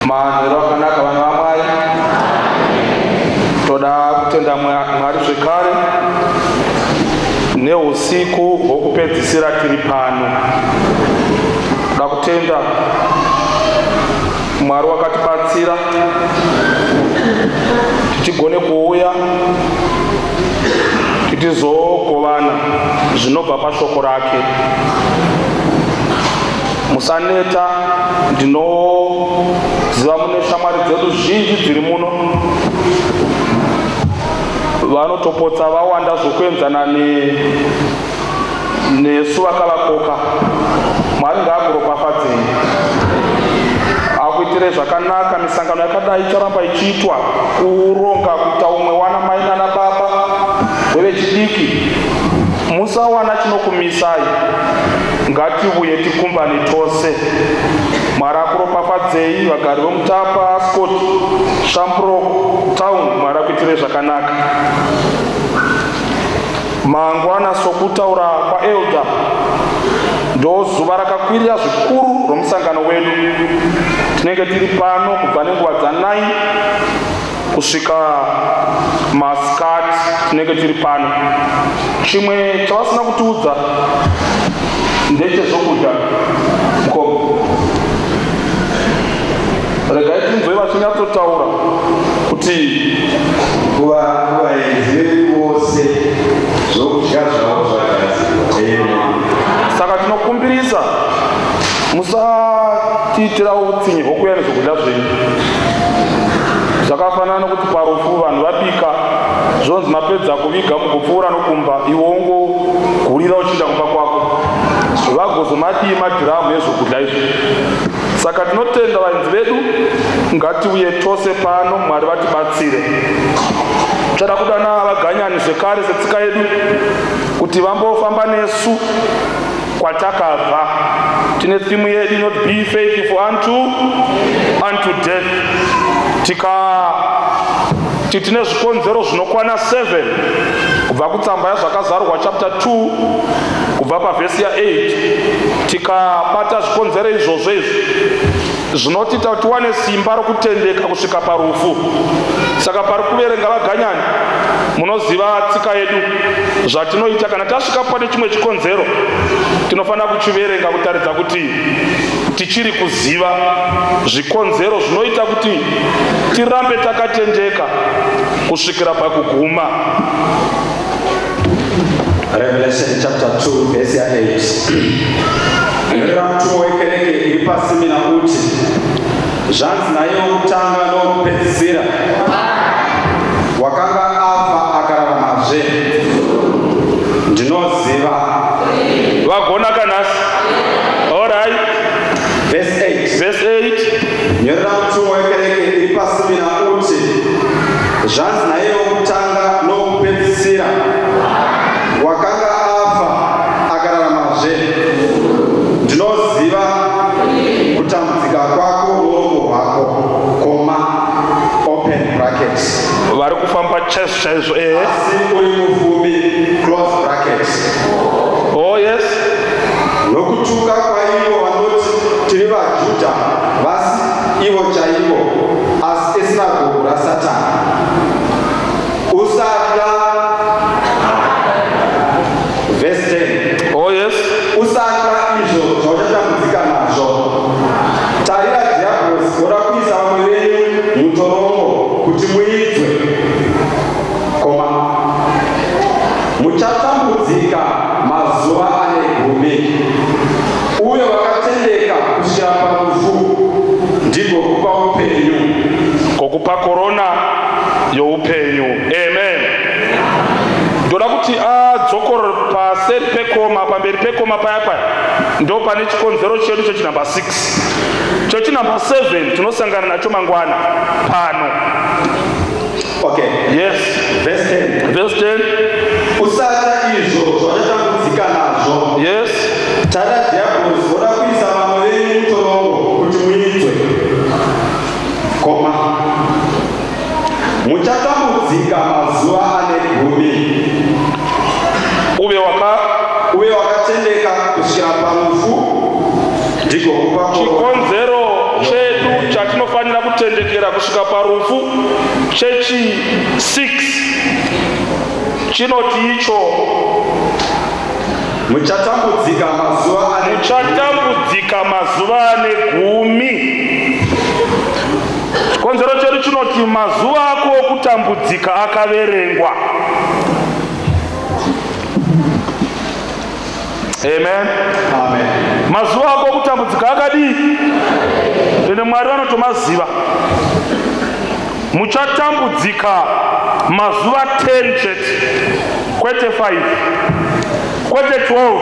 Manhero akanaka vana vaMwari. Toda kutenda Mwari zvekare neusiku hwokupedzisira tiri pano. Toda kutenda Mwari wakatibatsira tichigone kuuya tichizogovana zvinobva pashoko rake. Musaneta, ndinoziva mune shamwari dzedu zhinji dziri muno vanotopotsa vawanda zvokuenzana nesu vakavakoka. Mwari ngaakuropafadzei, akuitire zvakanaka. Misangano yakadai icharamba ichiitwa kuronga kuita umwe wana mai nana baba wevechidiki. Musawana chinokumisai, ngatiuye tikumbane tose. Mwari akuropafadzei vagari vomutapa, Scott, Shambro Town. Mwari akuitire zvakanaka. Mangwana sokutaura kwaElda ndo zuva rakakwirira zvikuru romusangano wedu. Tinenge tiri pano kubva nenguva dza9 kusvika masikati. Tinenge tiri pano. Chimwe chavasina kutiudza ndechezvokudya mukoma. Regai tinzwe vachinyatsotaura kuti kuva izviri vose zvokudya zvavo zvagadzirwa. Saka tinokumbirisa musatiitira utsinye hwokuya nezvokudya zvenyu. Zvakafanana nokuti parufu vanhu vabika zvonzi mapedza kuviga mugopfuura nokumba, iwe ungogurira uchienda kumba kwako, vagozomadiyi madhiramu ezvokudya izvi. Saka tinotenda vaenzi vedu, ngatiuye tose pano, Mwari vatibatsire. Tichada kudana vaganyani zvekare setsika yedu kuti vambofamba nesu kwatakabva. Tine thimu yedu not be faithful unto death. Tine zvikonzero zvinokwana 7 kubva kutsamba yazvakazarurwa chapter 2 kubva pavhesi ya8. Tikabata zvikonzero izvozvo izvi zvinotita kuti tiwane simba rokutendeka kusvika parufu. Saka pari kuverenga vaganyani, munoziva tsika yedu zvatinoita kana tasvika pane chimwe chikonzero tinofanira kuchiverenga kutaridza kuti tichiri kuziva zvikonzero zvinoita kuti tirambe takatendeka kusvikira pakuguma. Revelation chapter 2 verse 8. Nyorera mutumwa wekereke iri pasimina uti, zvanzi naye wokutanga nowokupedzisira, wakanga afa akararamazve, ndinoziva. Vagona kanasi. All right. Verse 8. Nyorera mutumwa wekereke iri pasimina uti, zvanzi naye wokutanga nowokupedzisira, wakanga afa akararamazve, ndinoziva kutambudzika kwako noruoko rwako, koma open brackets. Vari kufamba chaizvo asi uri muvhumi close brackets. Oh yes. Nokutuka kwaivo vanoti tiri vaJudha vasi ivo chaivo, asi esinagoge raSatani. Usatya. Verse 10. Oh yes. Usatya izvo zvauchatambudzika nazvo. Tarira, dhiabhorosi oda kuisa vamwe venyu mutorongo kuti muidzwe, koma muchatambudzika mazuva ane 10. Uye wakatendeka kusvika parufu ndiko kupa upenyu, kokupa korona youpenyu. Amen. Ndoda kuti adzokore paseri pekoma, pamberi pekoma paya ndo pane chikonzero chedu chechinamba 6. Chechinamba 7 tinosangana nacho mangwana pano. Okay. Yes. Verse 10. Usatya izvo zvauchatambudzika nazvo. Yes. Tarira, dhiabhorosi oda kuisa vamwe venyu mutorongo kuti muidzwe, koma muchatambudzika mazuva ane 10. Uye wakatendeka kusvikira parufu ndiko kupa korona. Chikonzero chedu chatinofanira kutendera kusvika parufu. Chechi 6 chinoti icho muchatambudzika mazuva ane 10. Chikonzero chedu chinoti mazuva ako okutambudzika akaverengwa. Amen. Amen. Mazuva ako okutambudzika akadii? Ende Mwari vanotomaziva. Muchatambudzika mazuva 10 chete, kwete 5, kwete 12,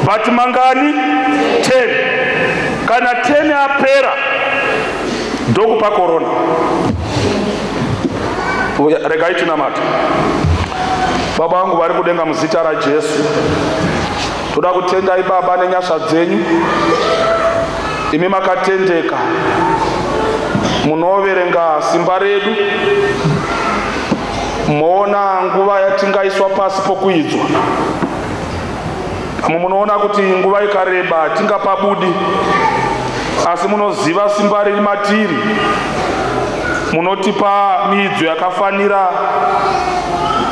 but mangani 10. Kana 10 apera ndokupa korona. Regai tinamata. Baba vangu vari kudenga muzita raJesu, toda kutendai Baba nenyasha dzenyu, imi makatendeka, munoverenga simba redu, moona nguva yatingaiswa pasi pokuidzwa, munoona kuti nguva ikareba tingapabudi, asi munoziva simba riri matiri, munotipa miidzo yakafanira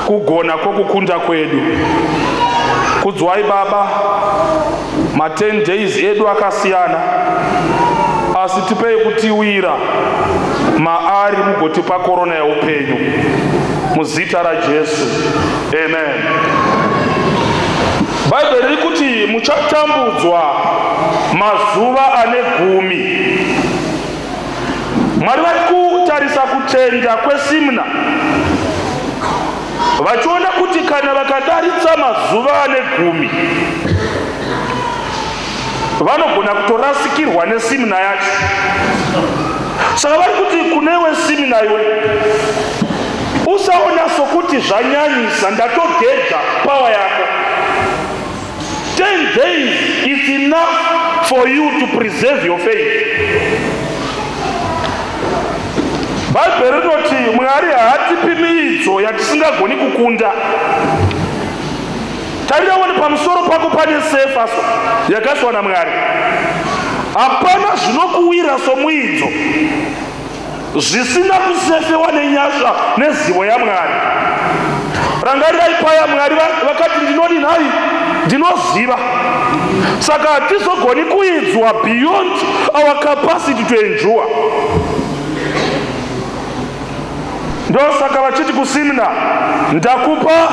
kugona kwokukunda kwedu. Kudzwai Baba, ma 10 days edu akasiyana, asi tipei kutiwira maari mugotipa korona yeupenyu, muzita raJesu. Amen. Bhaibheri riri kuti muchatambudzwa mazuva ane 10. Mwari vari kutarisa kutenda kweSimna, vachiona kuti kana vakadaritsa mazuva ane 10 vanogona kutorasikirwa neSimna yacho. Saka vari kuti kunewe Simna iwe, usaona sokuti zvanyanyisa, ndatogedza power yako. 10 days is enough for you to preserve your faith. Bhaibheri rinoti Mwari haatipi miidzo yatisingagoni kukunda. Tarirawo pamusoro pako pane sefaso yakaiswa naMwari. Hapana zvinokuwira somuidzo zvisina kusefewa nenyasha nezivo yaMwari. Rangarirai paya Mwari vakati ndinodi nhai, ndinoziva. Saka hatizogoni kuidzwa beyond our capacity to endure. Ndosaka vachiti kuSimna, ndakupa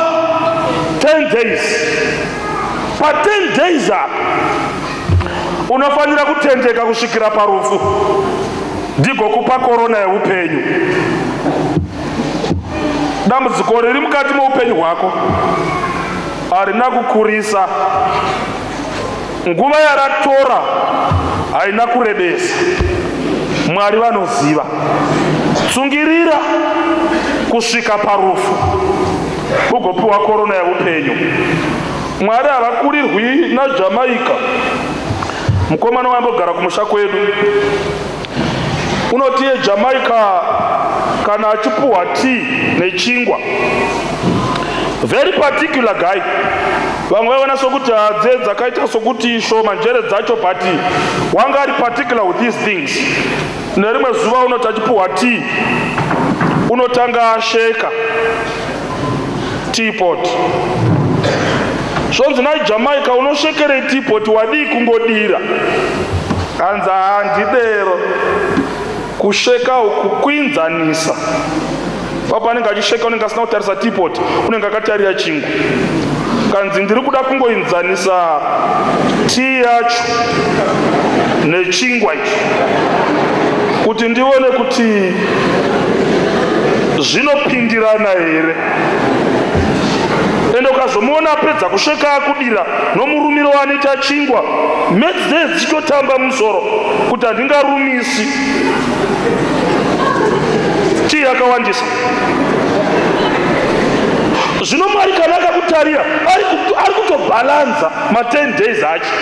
10 days. Pa 10 days apa unofanira kutendeka kusvikira parufu, ndigokupa korona yeupenyu. Dambudziko riri mukati meupenyu hwako harina kukurisa, nguva yaratora haina kurebesa. Mwari vanoziva. Tsungirira kusvika parufu ugopiwa korona yeupenyu. Mwari havakurirwi naJamaica. Mukomana waimbogara kumusha kwedu unoti Jamaica kana achipuhwa tea nechingwa, very particular guy. Vamwe vaiona sokuti hadze dzakaita sokuti shoma njere dzacho, but wanga ari particular with these things. Nerimwe zuva unoti achipuhwa tea unotanga asheka teapot. Zvonzi naJamaica, unoshekerei teapot, wadii kungodira? Kanza handidero kusheka uku kuinzanisa. Papa anenge achisheka unenge asina kutarisa teapot, unenge akatarira chingwa. Kanzi ndiri kuda kungoinzanisa tea yacho nechingwa ichi kuti ndione kuti zvinopindirana here. Ende ukazomuona apedza kusheka akudira nomurumiro wanoita chingwa, mhedzi dze dzichitotamba musoro kuti handingarumisi. Tea yakawandisa. Zvino Mwari kana akakutarira ari kutobhalanza ma 10 days acho.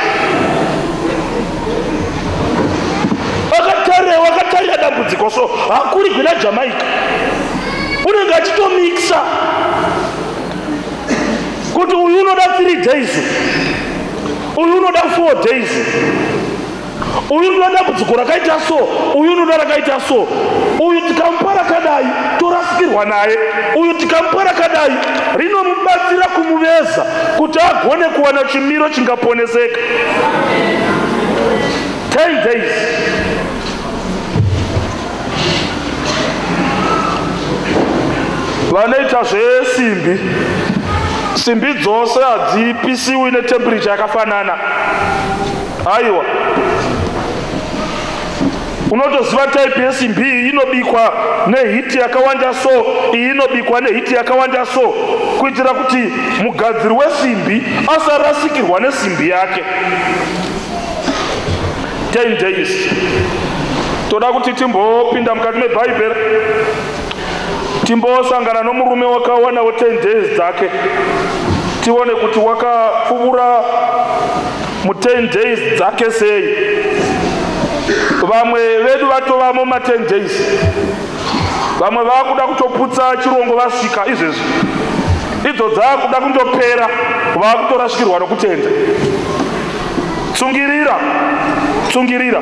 Akatarira dambudziko, so hakurigwi naJamaica. Unenge achitomixa kuti uyu unoda 3 days, uyu unoda 4 days. uyu unoda dambudziko rakaita so, uyu unoda rakaita so, uyu tikamupa rakadai torasikirwa naye, uyu tikamupa rakadai rinomubatsira kumuveza kuti agone kuwana chimiro chingaponeseka. 10 days. Vanoita zvesimbi, simbi dzose hadzipisiwi netemperature yakafanana. Aiwa, unotoziva type yesimbi iyi inobikwa nehiti yakawanda so, iyi inobikwa nehiti yakawanda so, kuitira kuti mugadziri wesimbi asarasikirwa nesimbi yake. 10 days. Toda kuti timbopinda mukati mebhaibheri timbosangana nomurume wakawanawo 10 days dzake, tione kuti wakapfuura mu10 days dzake sei. Vamwe vedu vatovamo ma10 days, vamwe vakuda kutoputsa chirongo vasvika izvezvi, idzo dzakuda kundopera vakutorasvikirwa nokutenda. Tsungirira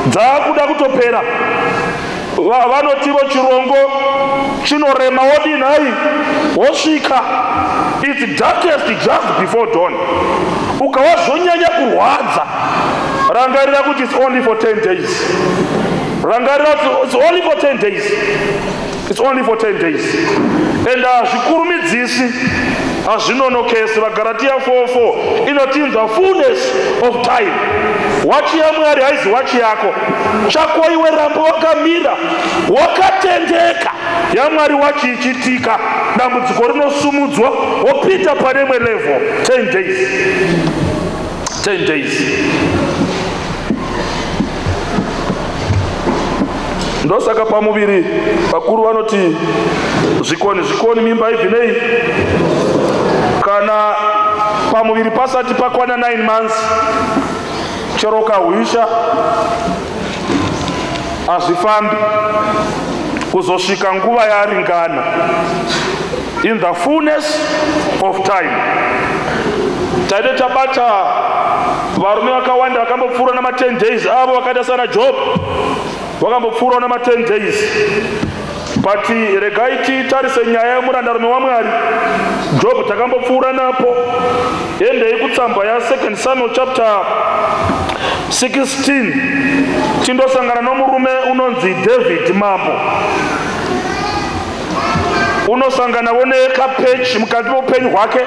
dzakuda kutopera, vanotivo chirongo chinorema wodinai wosvika, it's darkest just before dawn. Ukawazonyanya kurwadza, rangarira kuti it's only for 10 days. Rangarira kuti it's only for 10 days. It's only for 10 days. And zvikurumidzisi hazvinonokesi. Vagalatiya 4:4 inotinza fullness of time. Wachi yaMwari haizi wachi yako. Chako iwe rambo wakamira, wakatendeka. yaMwari wachi ichitika, dambudziko rinosumudzwa, wopita pane imwe level. 10 days. 10 days. Ndosaka pamuviri vakuru vanoti zvikoni mimba ibvinei kana pamuviri pasati pakwana 9 months chero kahwisha hazvifambi kuzosvika nguva yaringana. In the fullness of time. Taide tabata varume vakawanda vakambopfuura nama 10 days avo vakaita sana Job, vakambopfuura nama 10 days. But regai titarise nyaya yemurandarume waMwari Job takambopfuura napo. Endei kutsamba ya 2 Samuel chapter 16 tindosangana nomurume unonzi David mambo. Unosanganawo nekapechi mukati meupenyu hwake,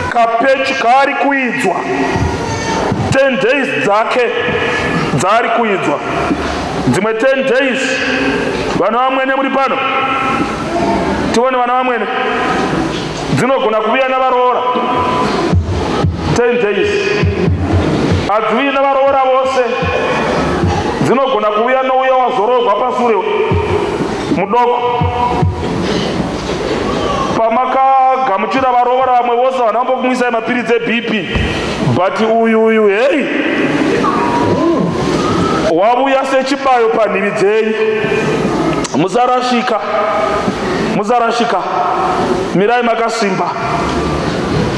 kapechi kaari kuidzwa. 10 days dzake dzaari kuidzwa. Dzimwe 10 days vana vamwene muri pano, tione vana vamwene dzinogona kuviya navaroora 10 days. Hadziviyi navaroora vose, dzinogona kuviya nouya wazororwa pasure mudoko. Pamakagamuchira varoora vamwe vose vanambokumwisai mapiritsi eBP, but uyu hei wavuya sechibayo panhivi dzenyu. Musarashika, mirai makasimba.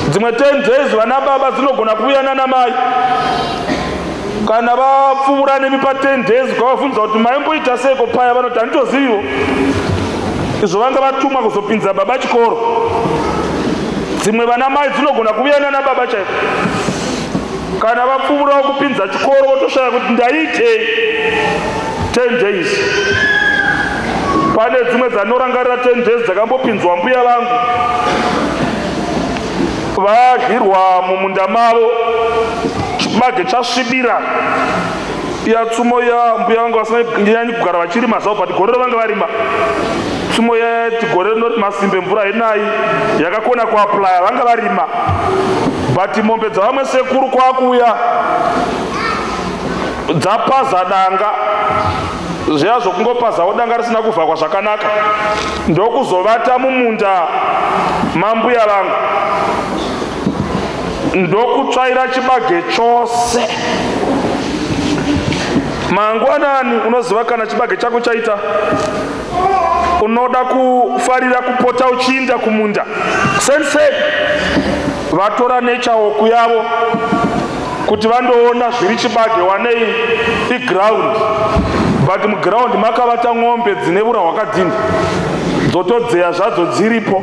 Dzimwe 10 days vana baba dzinogona kuuya nana mai. Kana vapfuura nemi pa 10 days ukavabvunza kuti maimboita seiko paya, vanoti handitoziviwo. Izvo vanga vatumwa kuzopinza baba chikoro. Dzimwe vana mai dzinogona kuuya nana baba chaiko. Kana vapfuurawo kupinza chikoro votoshaya kuti ndaitei. 10 days. Pane dzimwe dzanorangarira 10 days dzakambopinzwa mbuya vangu. Vahirwa mumunda mavo, chibage chasvibira. Iya tsumo ya mbuya vangu vasinganyanyi kugara vachirima zvavo, but gore vanga varima. Tsumo yati gore rinoti masimbe mvura henai yakakona kuaplaya vanga varima. But mombe dzavamwe sekuru kwakuya dzapaza danga. Zviya zvokungopazawo danga risina kuvhakwa zvakanaka ndokuzovata mumunda mambuya vangu, ndokutsvaira chibage chose. Mangwanani unoziva kana chibage chako chaita, unoda kufarira kupota uchiinda kumunda. Sense vatora nature walk yavo kuti vandoona zviri chibage wanei iground, but muground makavata ng'ombe dzine ura hwakadini dzotodzeya zvadzo dziripo.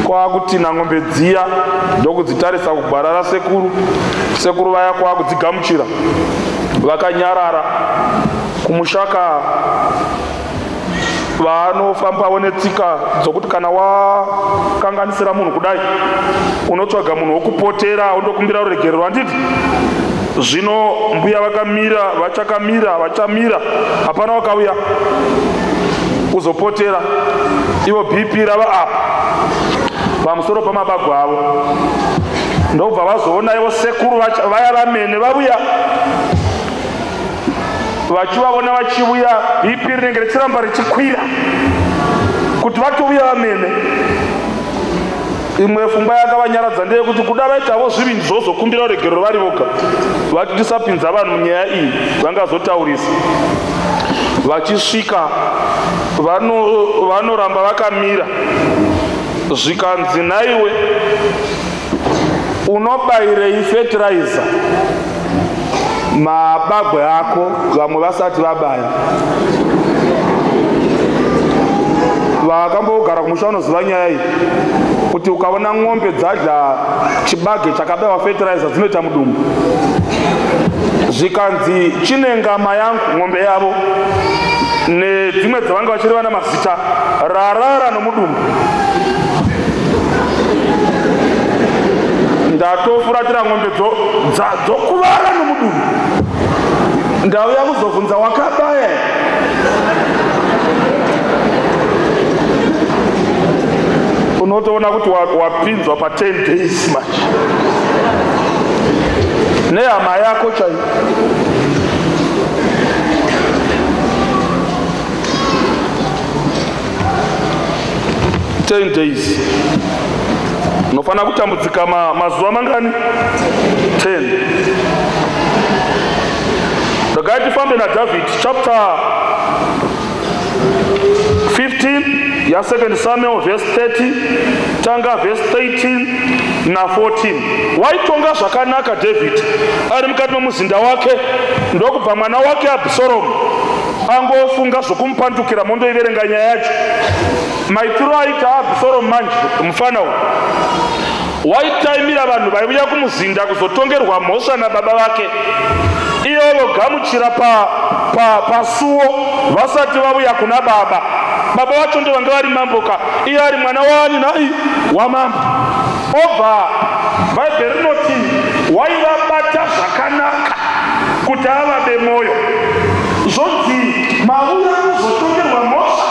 Kwakuti ng'ombe dziya ndokudzitarisa kugwara rasekuru, sekuru vaya kwakudzigamuchira vakanyarara kumushaka. Vanofambawo netsika dzokuti kana wakanganisira munhu kudai unotsvaga munhu wokupotera undokumbira ruregerero. Handiti zvino mbuya vakamira, vachamira, hapana wakauya kuzopotera. Ivo BP rava apa pamusoro pamabago avo, ndobva vazoona ivo sekuru vaya vamene vabuya, vachivavona vachiuya BP rinenge richiramba richikwira kuti vatouya vamene. Imwe pfungwa yakavanyaradza ndeyekuti kuda vaitavo zvivindi zvozokumbira uregerero vari voga, vati tisapinza vanhu munyaya iyi vangazotaurisa. Vachisvika vanoramba vakamira, zvikanzi naiwe unobayirei fertilizer mabagwe ako vamwe vasati vabaya. Vakambogara kumusha unoziva nyaya iyi kuti ukaona ng'ombe dzadya chibage chakabayiwa fertilizer dzinoita mudumbu. Zvikanzi chine ngama yangu ng'ombe yavo nedzimwe dzavanga vachiri vana mazita rarara nomudumbu. Ndatofuratira ng'ombe dzokuvara nomudumbu. Ndauya kuzobvunza wakabaya. Unotoona kuti wapinzwa pa 10 days manje nehama yako chai. Days unofana kutambudzika mazuva mangani 10. Regai tifambe naDavid chapter 15 ya 2 Samuel verse 30 tanga verse 13 na 14. Waitonga zvakanaka David ari mukati memuzinda wake, ndokubva mwana wake Absalomu angofunga zvokumupandukira. Mondoiverenga nyaya yacho. Maitiro aita Absalomu manje mufana uyu waitaimira vanhu vaiuya kumuzinda kuzotongerwa mhosva nababa vake, iyo vogamuchira pasuo vasati vauya kuna baba. Baba vacho ndo vanga vari mamboka, iye ari mwana wani nai wamambo. Obva Bhaibheri rinoti waivabata zvakanaka kuti avabe moyo. Zvonzi mauya kuzotongerwa mhosva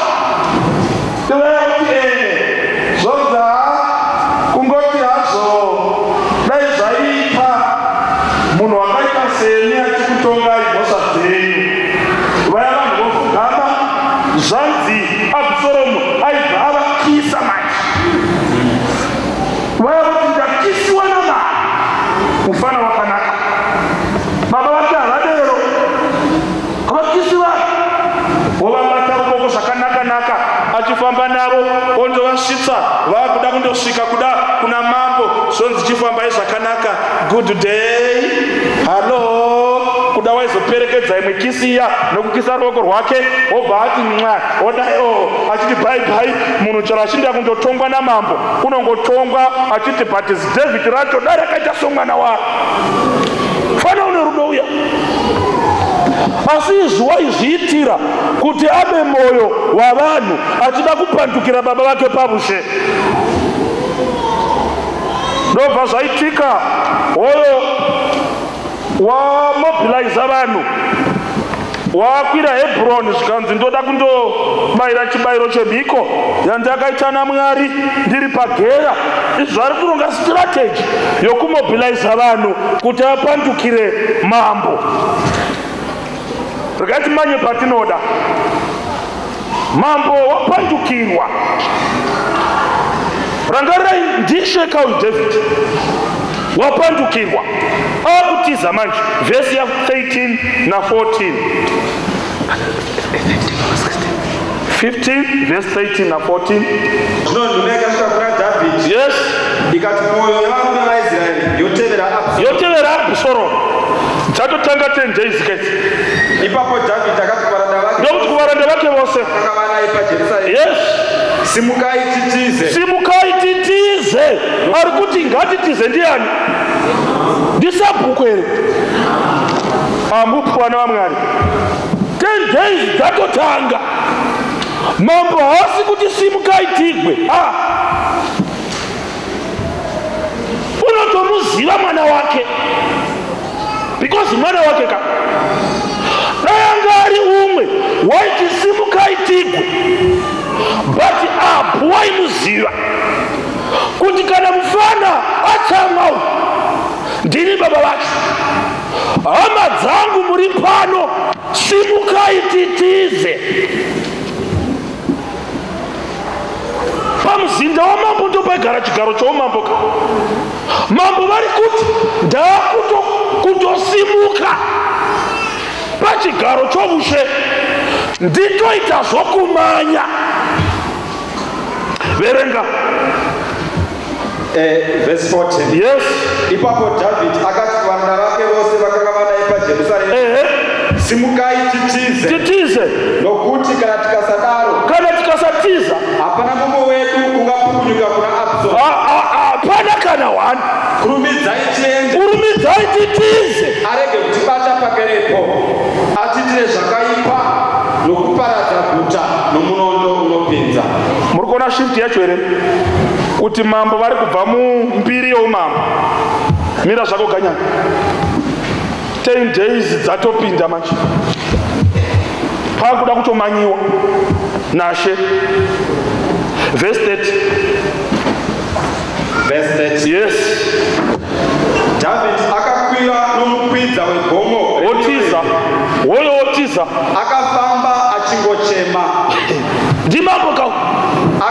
zvonzi kungoti hazvo dai zvaita munhu wakaita seni achikutongai mhosva dzenyu. Vaya vanhu vofugama. Zvanzi Absalomu aibva avakisa manje. Vaya voti ndakisiwa namani. Mufana wakanaka. Baba vake havadero. Vakisiwa. Wovabata rukoko zvakanaka-naka. Achifamba navo ondovasvitsa vakuda kundosvika kuda kuna mambo. Zvonzi chifambai zvakanaka. Good day. Hello. Kuda waizoperekedza imwe kisiya nokukisa ruoko rwake obva ati mwa odayo achiti bye munhu chero achinda kundotongwa namambo unongotongwa achiti but is David racho dare akaita somwana wa fana une rudo uya. Asi izvi waizviitira kuti abe moyo wavanhu achida kupandukira baba vake pabushe. Ndobva zvaitika hoyo wamobiliza vanhu wakwira Hebron zvikanzi ndoda kundobayira chibayiro chemhiko yandakaita naMwari ndiri pagera. Izvi vari kuronga strategy yokumobiliza vanhu kuti apandukire mambo. Regai timanye patinoda. Mambo wapandukirwa. Rangarirai ndisheka uyu David wapandukirwa akutiza manje verse ya 13 na 14. 15 verse 13 na 14. Zvino nhume yakasvika kuna Dhavhidhi Yes, ikati mwoyo yevarume vaIsraeri yotevera Abhusaromu dzatotanga 10 days kezi. ipapo Dhavhidhi akati kuvaranda vake Ndokuti kuvaranda vake vose, vakanga vanaye paJerusarema, yes, simukai titize. simukai titize. Ari kuti ngatitize ndiani? Ndisabhuku here? Amupi vana vaMwari. 10 days dzatotanga. Mambo haasi kuti simukai tigwe. Unotomuziva mwana wake, because mwana wake ka dai ari umwe waiti simukai tigwe, but Abhu waimuziva kuti kana mufana atsamwa ndini baba vacho, hama dzangu muri pano, simukai titize. Pamuzinda wamambo ndopaigara chigaro choumambo ka. Mambo vari kuti ndakutosimuka pachigaro choushe nditoita zvokumanya. Verenga verse 14. yes, Ipapo Dhavhidhi akati kuvaranda vake vose vakanga vanaye paJerusarema, simukai titize, titize, nokuti kana tikasadaro kana tikasatiza hapana mumwe wedu ungapukunyuka kuna Abhusaromu. hapana kana wani. Kurumidzai tiende, Kurumidzai titize, arege kutibata pakerepo, atitire zvakaipa nokuparadza guta nomunondo unopinza. muri kuona shift yacho here, kuti mambo vari kubva mumbiri yeumambo. Mira zvako ganyana, 10 days dzatopinda manje, pakuda kutomanyiwa naShe. Verse 30. Verse 30. Yes, Dhavhidhi akakwira nomukwidza wegomo otiza, woyo otiza, akafamba achingochema. ndimambo kau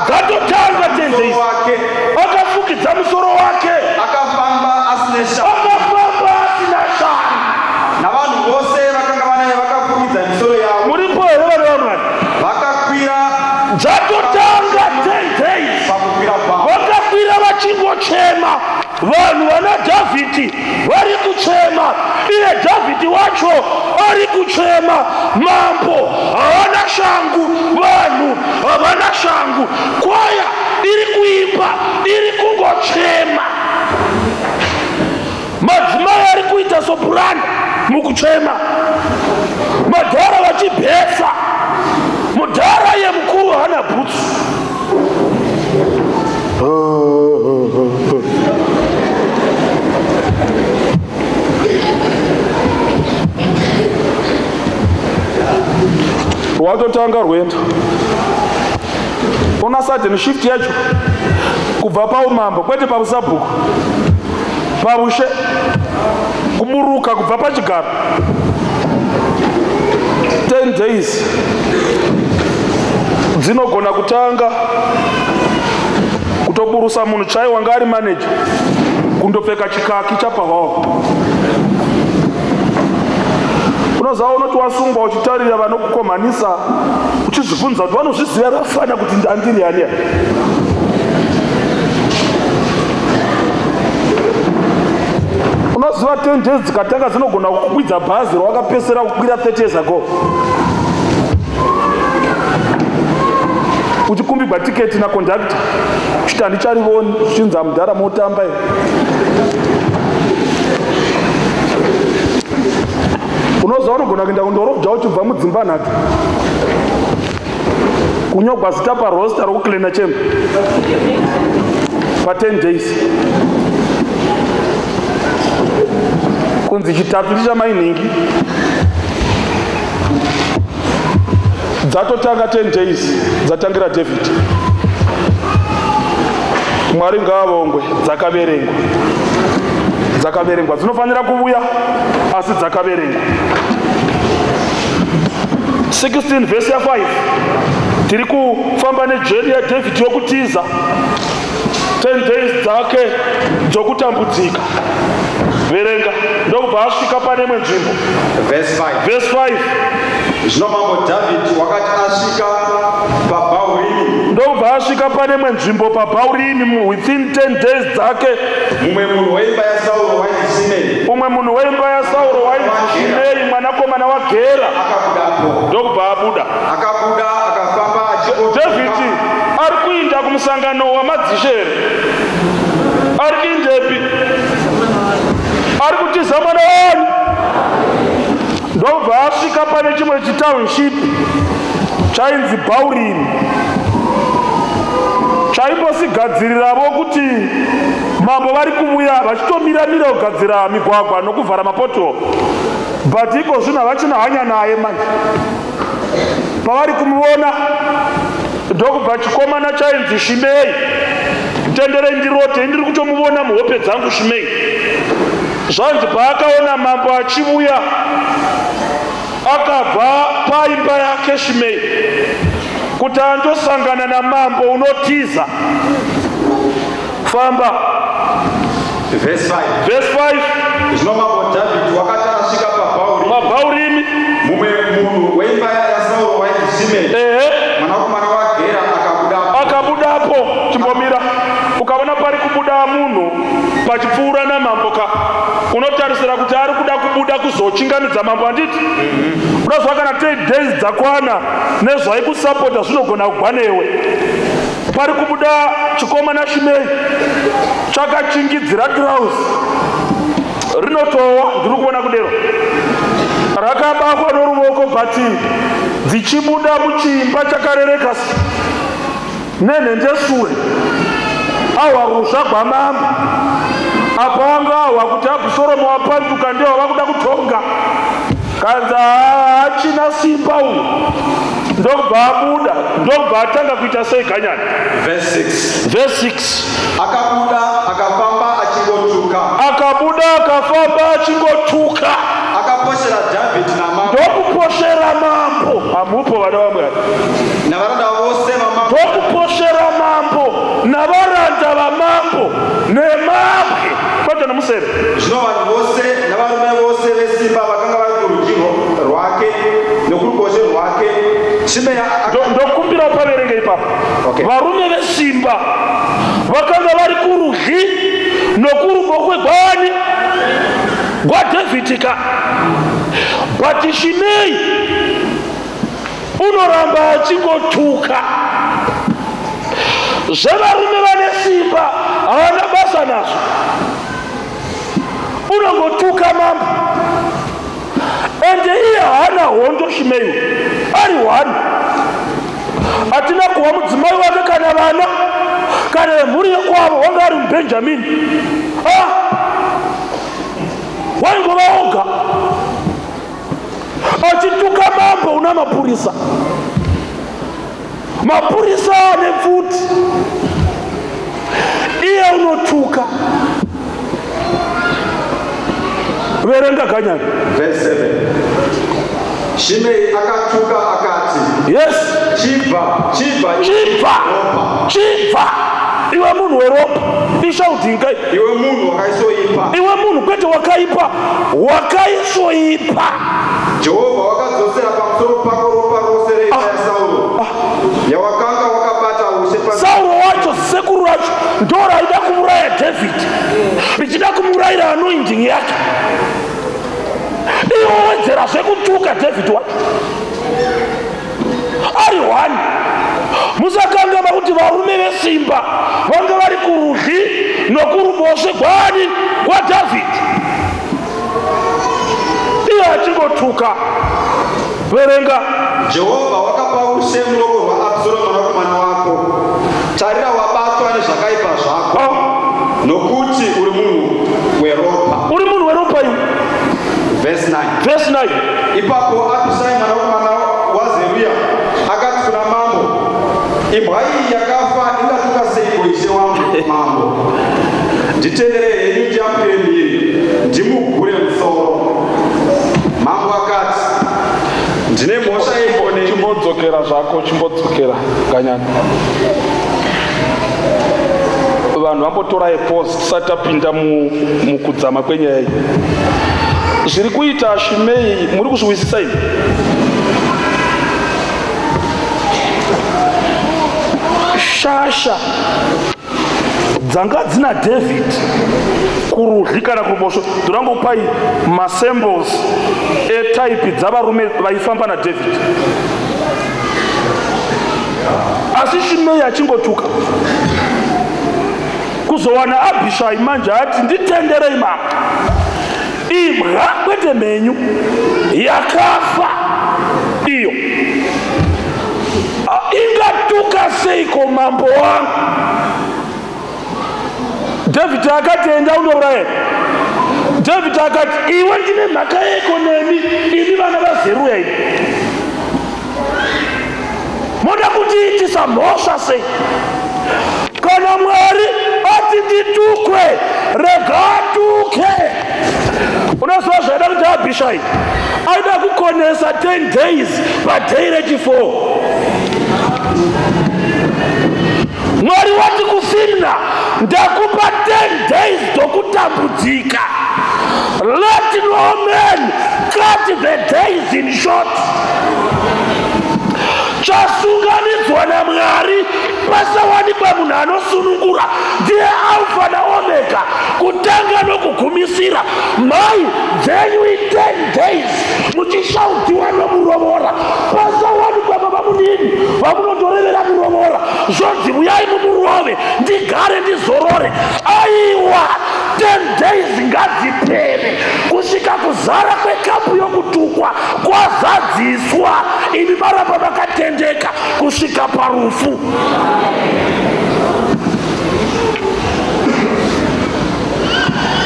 dzatotanga 10 days, wake akafukidza musoro wake, akafamba asine shaka, akafamba asina shaka. navanhu vose vakanga vanaye vakafukidza misoro yavo. Muripo here vana vaMwari? Vakakwira Dzatotanga 10 days, pakukwira kwavo, vakakwira vachingochema. Vanhu vana Dhavhidhi vari kuchema, iye Dhavhidhi wacho ari kuchema. Mambo havana shangu, vanhu havana shangu, kwaya iri kuimba, iri kungochema. Madzimai ari kuita soprano mukuchema, madhara vachibhesa, mudhara yemukuru hana bhutsu. Watotanga rwendo. Una sudden shift yacho kubva paumambo kwete pausabhuku, paushe, kuburuka kubva pachigaro. 10 days dzinogona kutanga kutoburusa munhu chai wanga ari manager kundopfeka chikaki chapahwawa. Unoziva unoti wasungwa uchitarira vanokukomanisa uchizvibvunza kuti vanozviziva rafana kuti ndandiri ani. Unoziva 10 days dzikatanga dzinogona kukwidza bhazi rawakapesera kukwira 30 years ago, uchikumbigwa tiketi nakondakta uchiti handicharivoni, uchinza mudhara motamba here. Unoziva unogona kuenda kundorobha uchibva mudzimba nhatu, kunyogwa zita parosta rokuklena chemba pa10 days, kunzi chitatu ndichamainingi. Dzatotanga 10 days dzatangira David. Mwari ngaavongwe, dzakaverengwa. Dzakaverengwa, dzinofanira kuuya asi dzakaverengwa. 16 verse 5 tiri kufamba nejeri yaDhavidhi yokutiza 10 days dzake dzokutambudzika. Verenga ndokubva asvika pane imwe nzvimbo. verse 5. Verse 5 Zvino mambo David wakati asvika paBhaurimi, ndobva asvika pane imwe nzvimbo paBhaurimi within 10 days dzake. mumwe munhu weimba yaSauro wainzi Shimei, umwe munhu weimba yaSauro wainzi Shimei mwanakomana waGera akabudapo. ndokubva abuda. Akabuda akafamba achikotoka. Dhavhidhi ari kuinda kumusangano wamadzishere. Ari kuindepi? Ari kutiza mwana wani. Ndobva asvika pane chimwe chitownship chainzi Bhaurimi, chaimbosigadziriravo kuti mambo vari kumuya vachitomira-mira kugadzira migwagwa nokuvhara mapotiholo, but iko zvino havachina hanya naye manje. Pavari kumuona ndokubva chikomana chainzi Shimei, tenderei ndirote, ndiri kutomuona muhope dzangu Shimei. Zvanzi paakaona mambo achiuya, akabva paimba yake Shimei kuti andosangana namambo unotiza. Famba. Verse 5. Verse 5. Zvino mambo David wakati asvika paBhaurimi, mumwe munhu weimba yaSauro wainzi Shimei, mwanakomana waGera akabudapo. Chimbomira, ukaona pari kubuda munhu pachipfuura namambo ka unotarisira kuti ari kuda kubuda kuzochingamidza mambo, handiti? Unozwa kana 10 days dzakwana nezvaikusapota zvinogona kugwa newe. Pari kubuda chikomana Shimei chakachingidzira girauzi rinotowa, ndiri kuona kudero, rakabakwa noruoko bhati dzichibuda muchiimba chakarereka nenhendesure. Ahwa rusva gwamambo apa wanga ahwa kuti Abhusharomu wapanduka ndiwo vakuda kutonga, kanza hachina simba uyu, ndokubva abuda, ndokubva atanga kuita sei ganyani. Verse 6. Verse 6. Akabuda akafamba achingotuka. Akabuda akafamba achingotuka. Akaposhera David namambo. Ndokuposhera mambo. Hamupo vana vamwe. Navaranda vose vamambo. Ndokuposhera mambo navaranda vamambo nemabwe. Kwata nomusere. Zvino vanhu vose navarume vose vesimba vakanga vari kurudyi rwake nokuruboshwe rwake. Shimei ndokumbira paverenge ipapo. Varume vesimba vakanga vari kurudyi nokuruboshwe gwani gwaDhavhidhi. But Shimei unoramba achingotuka. Zvevarume vane simba havana basa nazvo, unongotuka mambo. Ende iye haana hondo Shimei, ari one. Hatina kuva mudzimai wake kana vana kana vemhuri yekwavo, wanga ari muBhenjamini. Waingova oga achituka mambo una mapurisa. Mapurisa ane pfuti, iye unotuka. Verenga ganyani. Verse 7. Shimei akatuka akati. Yes. Chibva. Iwe munhu weropa. Ishautinga. Iwe munhu wakaisoipa. Iwe munhu kwete wakaipa. Wakaisoipa. Jehovha wakadzosera pamusoro pako ropa rose reimba yaSauro. Yawakanga wakabata ushe pa Sauro wacho sekuru racho ndo raida kumuraya Dhavhidhi. Richida kumurayira anointing yake. Iwe wedzera zvekutuka Dhavhidhi wacho. Ari one. Musakanga vakuti varume vesimba vanga vari kurudyi nokuruboshwe gwani gwaDhavhidhi. Iye achingotuka. Verenga. Jehovha wakapa ushe muruoko rwaAbhusaromu mwanakomana wako. Tarira wabatwa nezvakaipa zvako. Nokuti uri munhu weropa. Uri munhu weropa iwe. Verse 9. Verse 9. Ipapo Abhishai mwanakomana waZeruya akati kuna mambo, imbwa iyi yakafa ingatuka seiko ishe wangu mambo? Nditenderei henyu ndiyamukire mhiri, ndimugure musoro. Mambo akati, ndine mhosva yeiko nemi? Chimbodzokera zvako, chimbodzokera ganyani. Vanhu vambotora epause tisati tapinda mukudzama kwenyaya iyi. Zviri kuita Shimei muri kuzviwisisa ini? shasha dzanga dzina David kurudyi kana kuruboshwe ndinongopai masymbols etype dzavarume vaifamba naDavid. Asi Shimei achingotuka kuzowana Abhishai manje ati nditenderei mambo, imha kwete mhenyu yakafa iyo, ingatuka seiko mambo wangu. David akati enda unouraya. David akati iwe ndine mhaka yeko nemi, imi vana vaZeruya ini moda kutiitisa mhosva sei? Kana Mwari ati nditukwe, rega atuke. Unoziva zvaida kuti Abhishai aida kukonesa 10 days padhei rechi4. Mwari wati kuSimna, ndakupa 10 days dzokutambudzika. Let no man cut the days in short. Chasunganidzwa naMwari pasawanikwa munhu anosunungura, ndiye Alpha naOmega, kutanga nokugumisira. Mai dzenyu 10 days muchishautiwa nomurovora, pasawanikwa baba munini vamunondorevera murovora, zvonzi uyai mumurove ndigare ndizorore. Aiwa 10 days ngadzipere kusvika kuzara kwekapu yokutukwa kwazadziswa, imi maramba makatendeka kusvika parufu.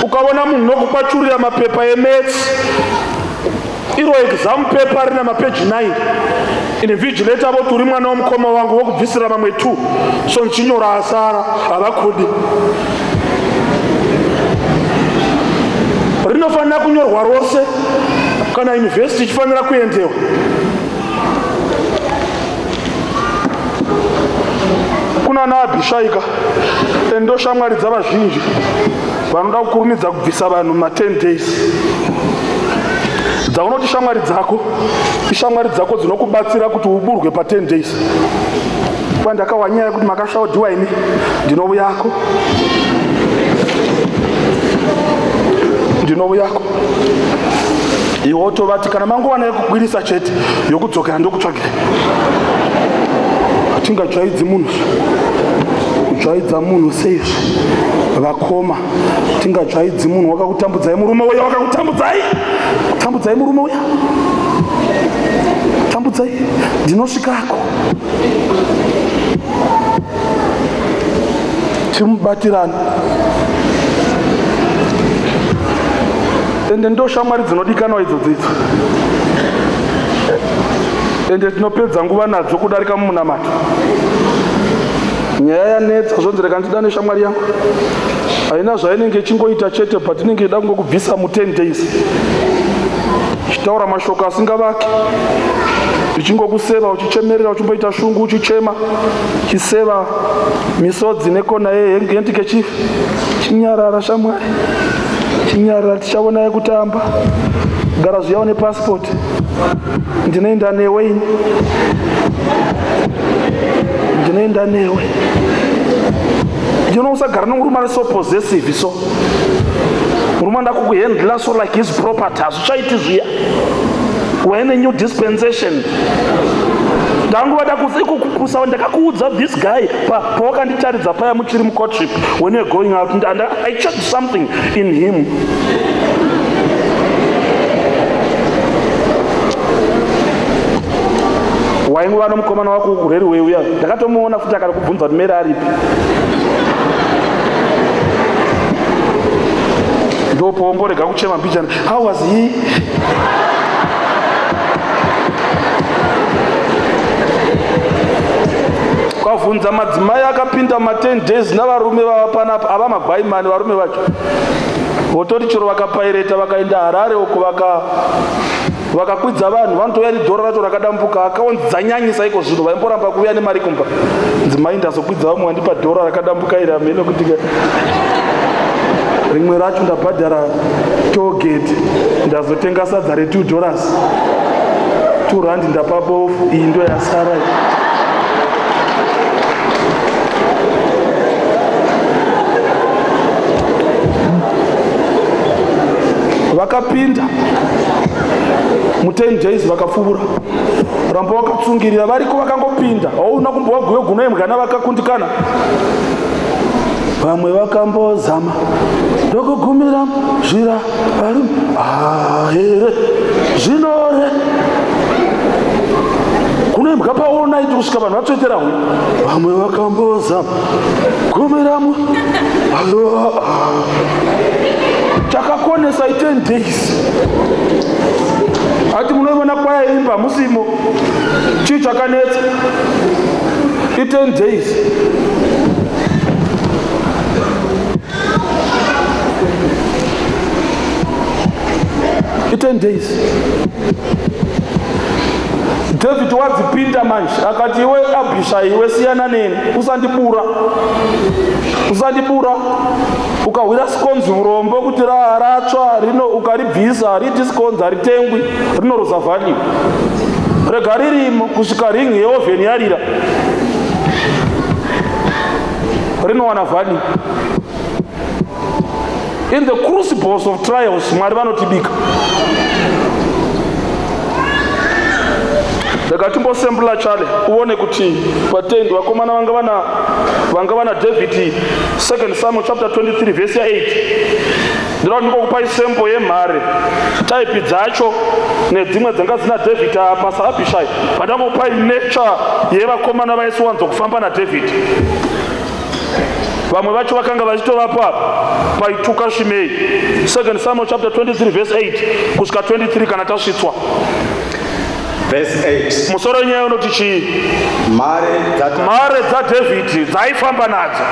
Ukaona munhu nokupachurira mapepa eMaths, iro exam paper rina mapeji 9, invigilator voti uri mwana womukoma wangu wokubvisira mamwe 2, so nchinyora asara havakudi. Rinofanira kunyorwa rose kana university ichifanira kuendewa. Kuna naAbhishaika endo shamwari dzavazhinji vanoda kukurumidza kubvisa vanhu ma10 days. Dzaunoti shamwari dzako ishamwari dzako dzinokubatsira kuti uburwe pa10 days. Kwandakawa nyaya kuti makashaudiwa ini ndinouyako, ndinouyako. Iwo tovati kana manguwana yekugwirisa chete yokudzokera ndokutsvagira. Tingatsvaidzi munhu, kutsvaidza munhu seizvi vakoma. Tingatsvaidzi munhu wakakutambudzai murume uya, wakakutambudzai, tambudzai murume uya, tambudzai, ndinosvikako. Timubatirana. Ende ndo shamwari dzinodikanwa idzodzo. Ende tinopedza nguva nadzo kudarika mumunamato. Nyaya yanetsa zvonzi reka ndidane shamwari yangu, haina zvainenge ichingoita chete, but inenge ida kungokubvisa mu10 days. Chitaura mashoko asingavaki, ichingokuseva uchichemerera, uchimboita shungu uchichema, chiseva misodzi nekona yendike chifi. Chinyarara shamwari, chinyarara, tichaona yekutamba. Gara zviyawo nepassport, ndinoenda newe ini, ndinoenda newe. Usagara nomurume ari so possessive, so murume anda kukuhandla so like his property. Hazvichaiti zviya. We're in a new dispensation. Ndangu vada kukupusa, ndakakuudza this guy pawakanditaridza paya muchiri mucourtship, when you're going out, and I checked something in him. Waingova nomukomana wako kureri uya, ndakatomuona futi akada kubvunza kuti mere aripi. Ndopomborega kuchema mbichana, how was he? Kwavhunza madzimai akapinda ma10 days navarume vavapanapa, ava magwaimani varume vacho. Votori chero vakapaireta vakaenda Harare uko vakakwidza vanhu, vanotouya nedhora racho rakadambuka, akaonzanyanyisa iko zvino, vaimboramba kuuya nemari kumba. Dzimai ndazokwidza vamwe wandipa dhora rakadambuka iri amene kuti rimwe racho ndabhadhara tollgate, ndazotenga sadza re$2, $2 ndapa bofu, iyi ndo yasara. vakapinda mu10 days vakapfuura. Ramba wakatsungirira variko vakangopinda, hauna kumbowaguye guno yemgana vakakundikana. Vamwe vakambozama ndokugumira zhira vari here zvinore kuno mbwa paona iti kusvika vanhu vatoitera hwe. Vamwe vakambozama gumiramwe takakonesa 10 days. Ati munoona kwayaimba musimo chii chakanetsa 10 days. David wadzipinda manje akati iwe Abishai iwe siyana neni usandibura ukahwira sikonzi urombo kuti ratsva rino ukaribvisa hariti sikonzi haritengwi rinoruza value rega ririmo kusvika ringi yeovheni yarira rinowana value. In the crucibles of trials Mwari vanotibika. Ndakatimbosembula chale uone kuti patendi vakomana vanga vana David 2 Samuel chapter 23 verse 8. Ndira ndikokupai sempo yemhare type dzacho nedzimwe dzanga dzina David apa saAbishai pandakupai nature yevakomana vaisiwanzo kufamba naDavid. Vamwe vacho vakanga vachitovapo paituka Shimei 2 Samuel chapter 23 verse 8 kusvika 23 kana tasvitswa. Verse 8. Musoro nyaya unoti chii? Mhare dzaDhavhidhi dzaifamba nadzo.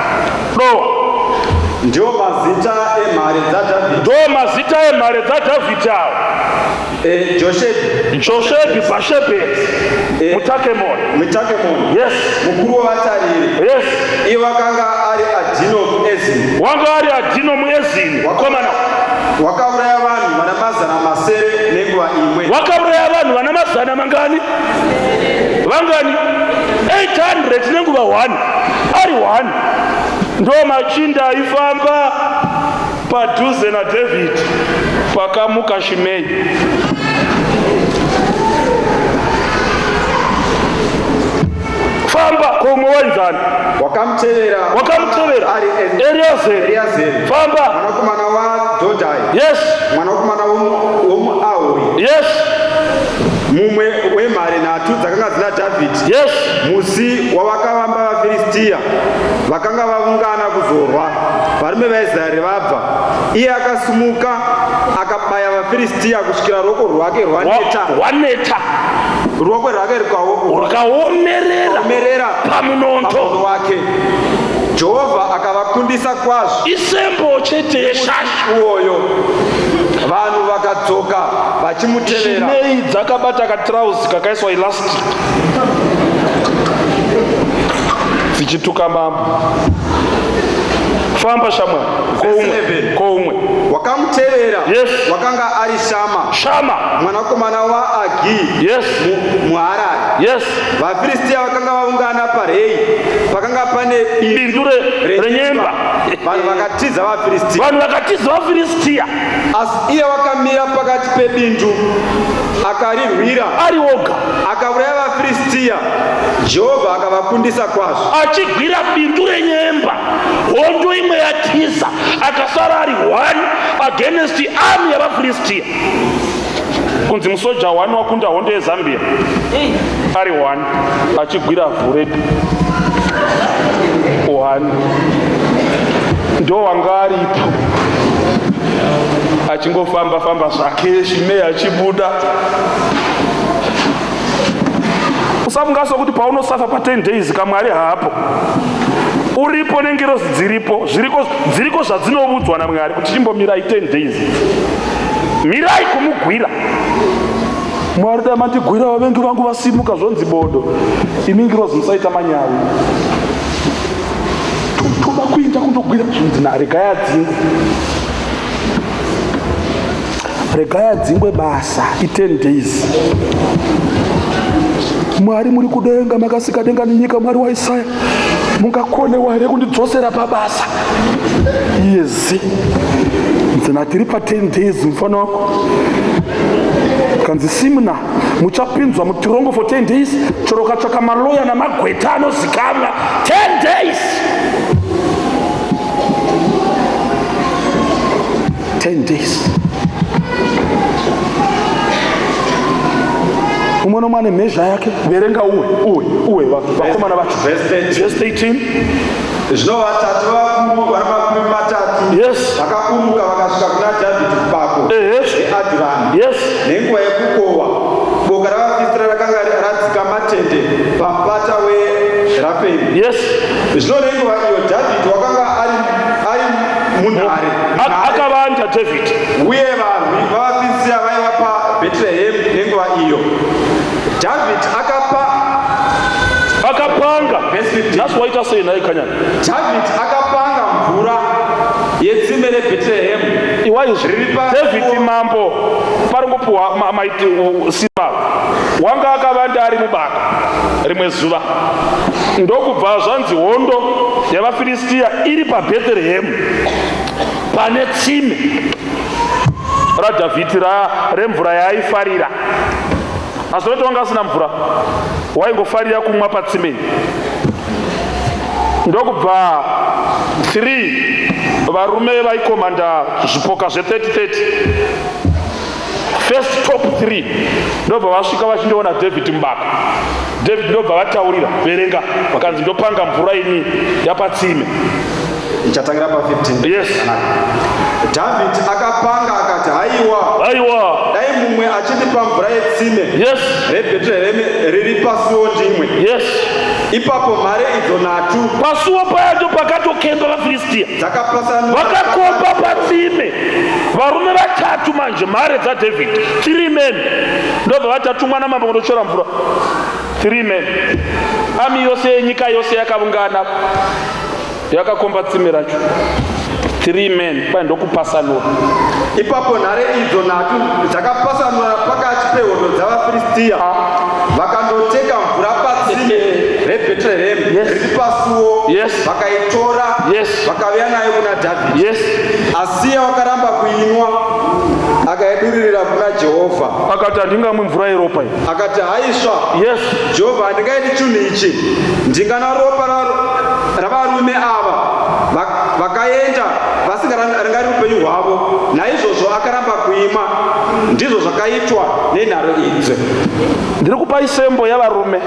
Ndio mazita emhare dzaDhavhidhi awo. Joshebhi Bashebet Mutakemoni. Yes. Mukuru wavatariri. Yes. Iye wakanga ari Adhino muEzini. Wanga ari Adhino muEzini. Komana. Wakauraya vanhu vana mazana masere nenguva imwe. Wakauraya vanhu vana mazana mangani? Vangani? 800 nenguva 1. Ari 1. Ndo machinda aifamba padhuze naDavid pakamuka Shimei. Famba komwe wanzani wakamutevera ari Eliazeri. Famba mwanakomana waDhodhai. Yes. Mwanakomana womuAhori. Yes. Mumwe wemhare nhatu dzakanga dzina Dhavhidhi. Yes. Musi wavakavamba vaFiristia vakanga vaungana kuzorwa varume vaIsraeri vabva. Iye akasimuka akabaya vaFiristia kusvikira ruoko rwake rwaneta. Ruoko rwake rukaomerera pamunondo wake. Jehovha akavakundisa kwazvo. Isembo chete yeshashi uoyo. Vanhu vakadzoka vachimutevera. Shimei dzakabata katrauzi kakaiswa elastic dzichituka mambo. Famba Shamwari koumwe wakamutevera. Yes. Wakanga ari Shama mwanakomana waAgi. Yes. muHarari. Yes. vaFiristia vakanga vaungana paRei pakanga pane bindu renyemba. Vanhu vakatiza vaFiristia. Asi iye wakamira pakati pebindu akarirwira ari oga akauraya vaFiristia. Jehovha akavakundisa kwazvo achigwira bindu renyemba. Hondo imwe yatiza akasara ari 1 against army yavaFiristia. Kunzi musoja 1 wakunda hondo yeZambia ari 1 achigwira vhuredi 1 ndo wanga aripo achingofamba zvake. Shimei achibuda. Usafungaso kuti paunosafa pa10 days kaMwari hapo uripo nengerozi dziriko zvadzinobudzwa naMwari kuti chimbomirai 10 days. Mirai kumugwira. Mwari dai mandigwira vavengi vangu vasimuka zvonzi bodo. Imi ngirozi musaita manyawi. Toda kuinda kundogwira zvinzi regai adzingwe basa 10 days. Mwari muri kudenga, makasika denga nenyika, Mwari wa Isaya, mungakonewa here kundidzosera pabasa? Yezi nzina tiri pa 10 days mfano wako kanzi simna muchapinzwa mutirongo for 10 days choroka tsvaka maloya namagweta anozikamwa 10 days 10 days. Umwe nomwe ane mhezha yake. Verenga uwe vakomana vacho. Verse 18. Zvino vatatu vakuru vari makumi matatu vakaburuka vakasvika kuna Dhavhidhi kubako reAdhurami nenguva yekukohwa. Boka ravafisira rakanga radzika matende pamupata weRafeni. Zvino nenguva iyo Dhavhidhi wakanga ari munhare akavanda Dhavhidhi, uye varwi vavafisira vaiva paBheterehemu nenguva iyo. Dhavhidhi akapanga. That's why I say naikanya. Dhavhidhi akapanga mvura yetsime reBheterehemu. David mambo paringopuhwa maiti simba wanga akavanda ari mubaka rimwe zuva, ndokubva zvanzi hondo yavaFiristia iri paBheterehemu pane tsime raDhavhidhi remvura yaaifarira. Asi noti wanga asina mvura, waingofarira kumwa patsimeni. Ndokubva 3 varume vaikomanda zvipoka zve30-30, first top 3 ndobva vasvika vachindoona David mubaka. David ndobva vataurira, verenga, vakanzi ndopanga mvura ini yapatsime. Ichatangira pa 15. David akapanga akati, haiwa dai mumwe achitipa mvura yetsime reBheterehemu riri pasuo ndimwe. Ipapo mhare idzo 3 pasuo payacho pakatokemba vaFiristia vakakomba patsime. Varume 3 manje, mhare dzaDhavid, 3 men ndobva vatatumwa namambo kundochera mvura. 3 men, ami yose yenyika yose yakaungana yakakomba tsime racho. 3 men paindokupasanura. Ipapo nhare idzo 3 dzakapasanura pakati pehondo dzavaFiristia vakandoteka mvura patsime reBheterehemu riri pasuo, vakaitora vakauya nayo kuna Dhavhidhi. Asiya wakaramba kuinwa akaiduririra kuna Jehovha. Akati handingamwi mvura yeropa iyi. Akati haisva Jehovha, handingaiti chinhu ichi. Ndingana ropa ravarume ava vakaenda vasingarangariri upenyu hwavo. Naizvozvo akaramba kuimwa. Ndizvo zvakaitwa nenhare idzi. Ndiri kupa isembo yavarume.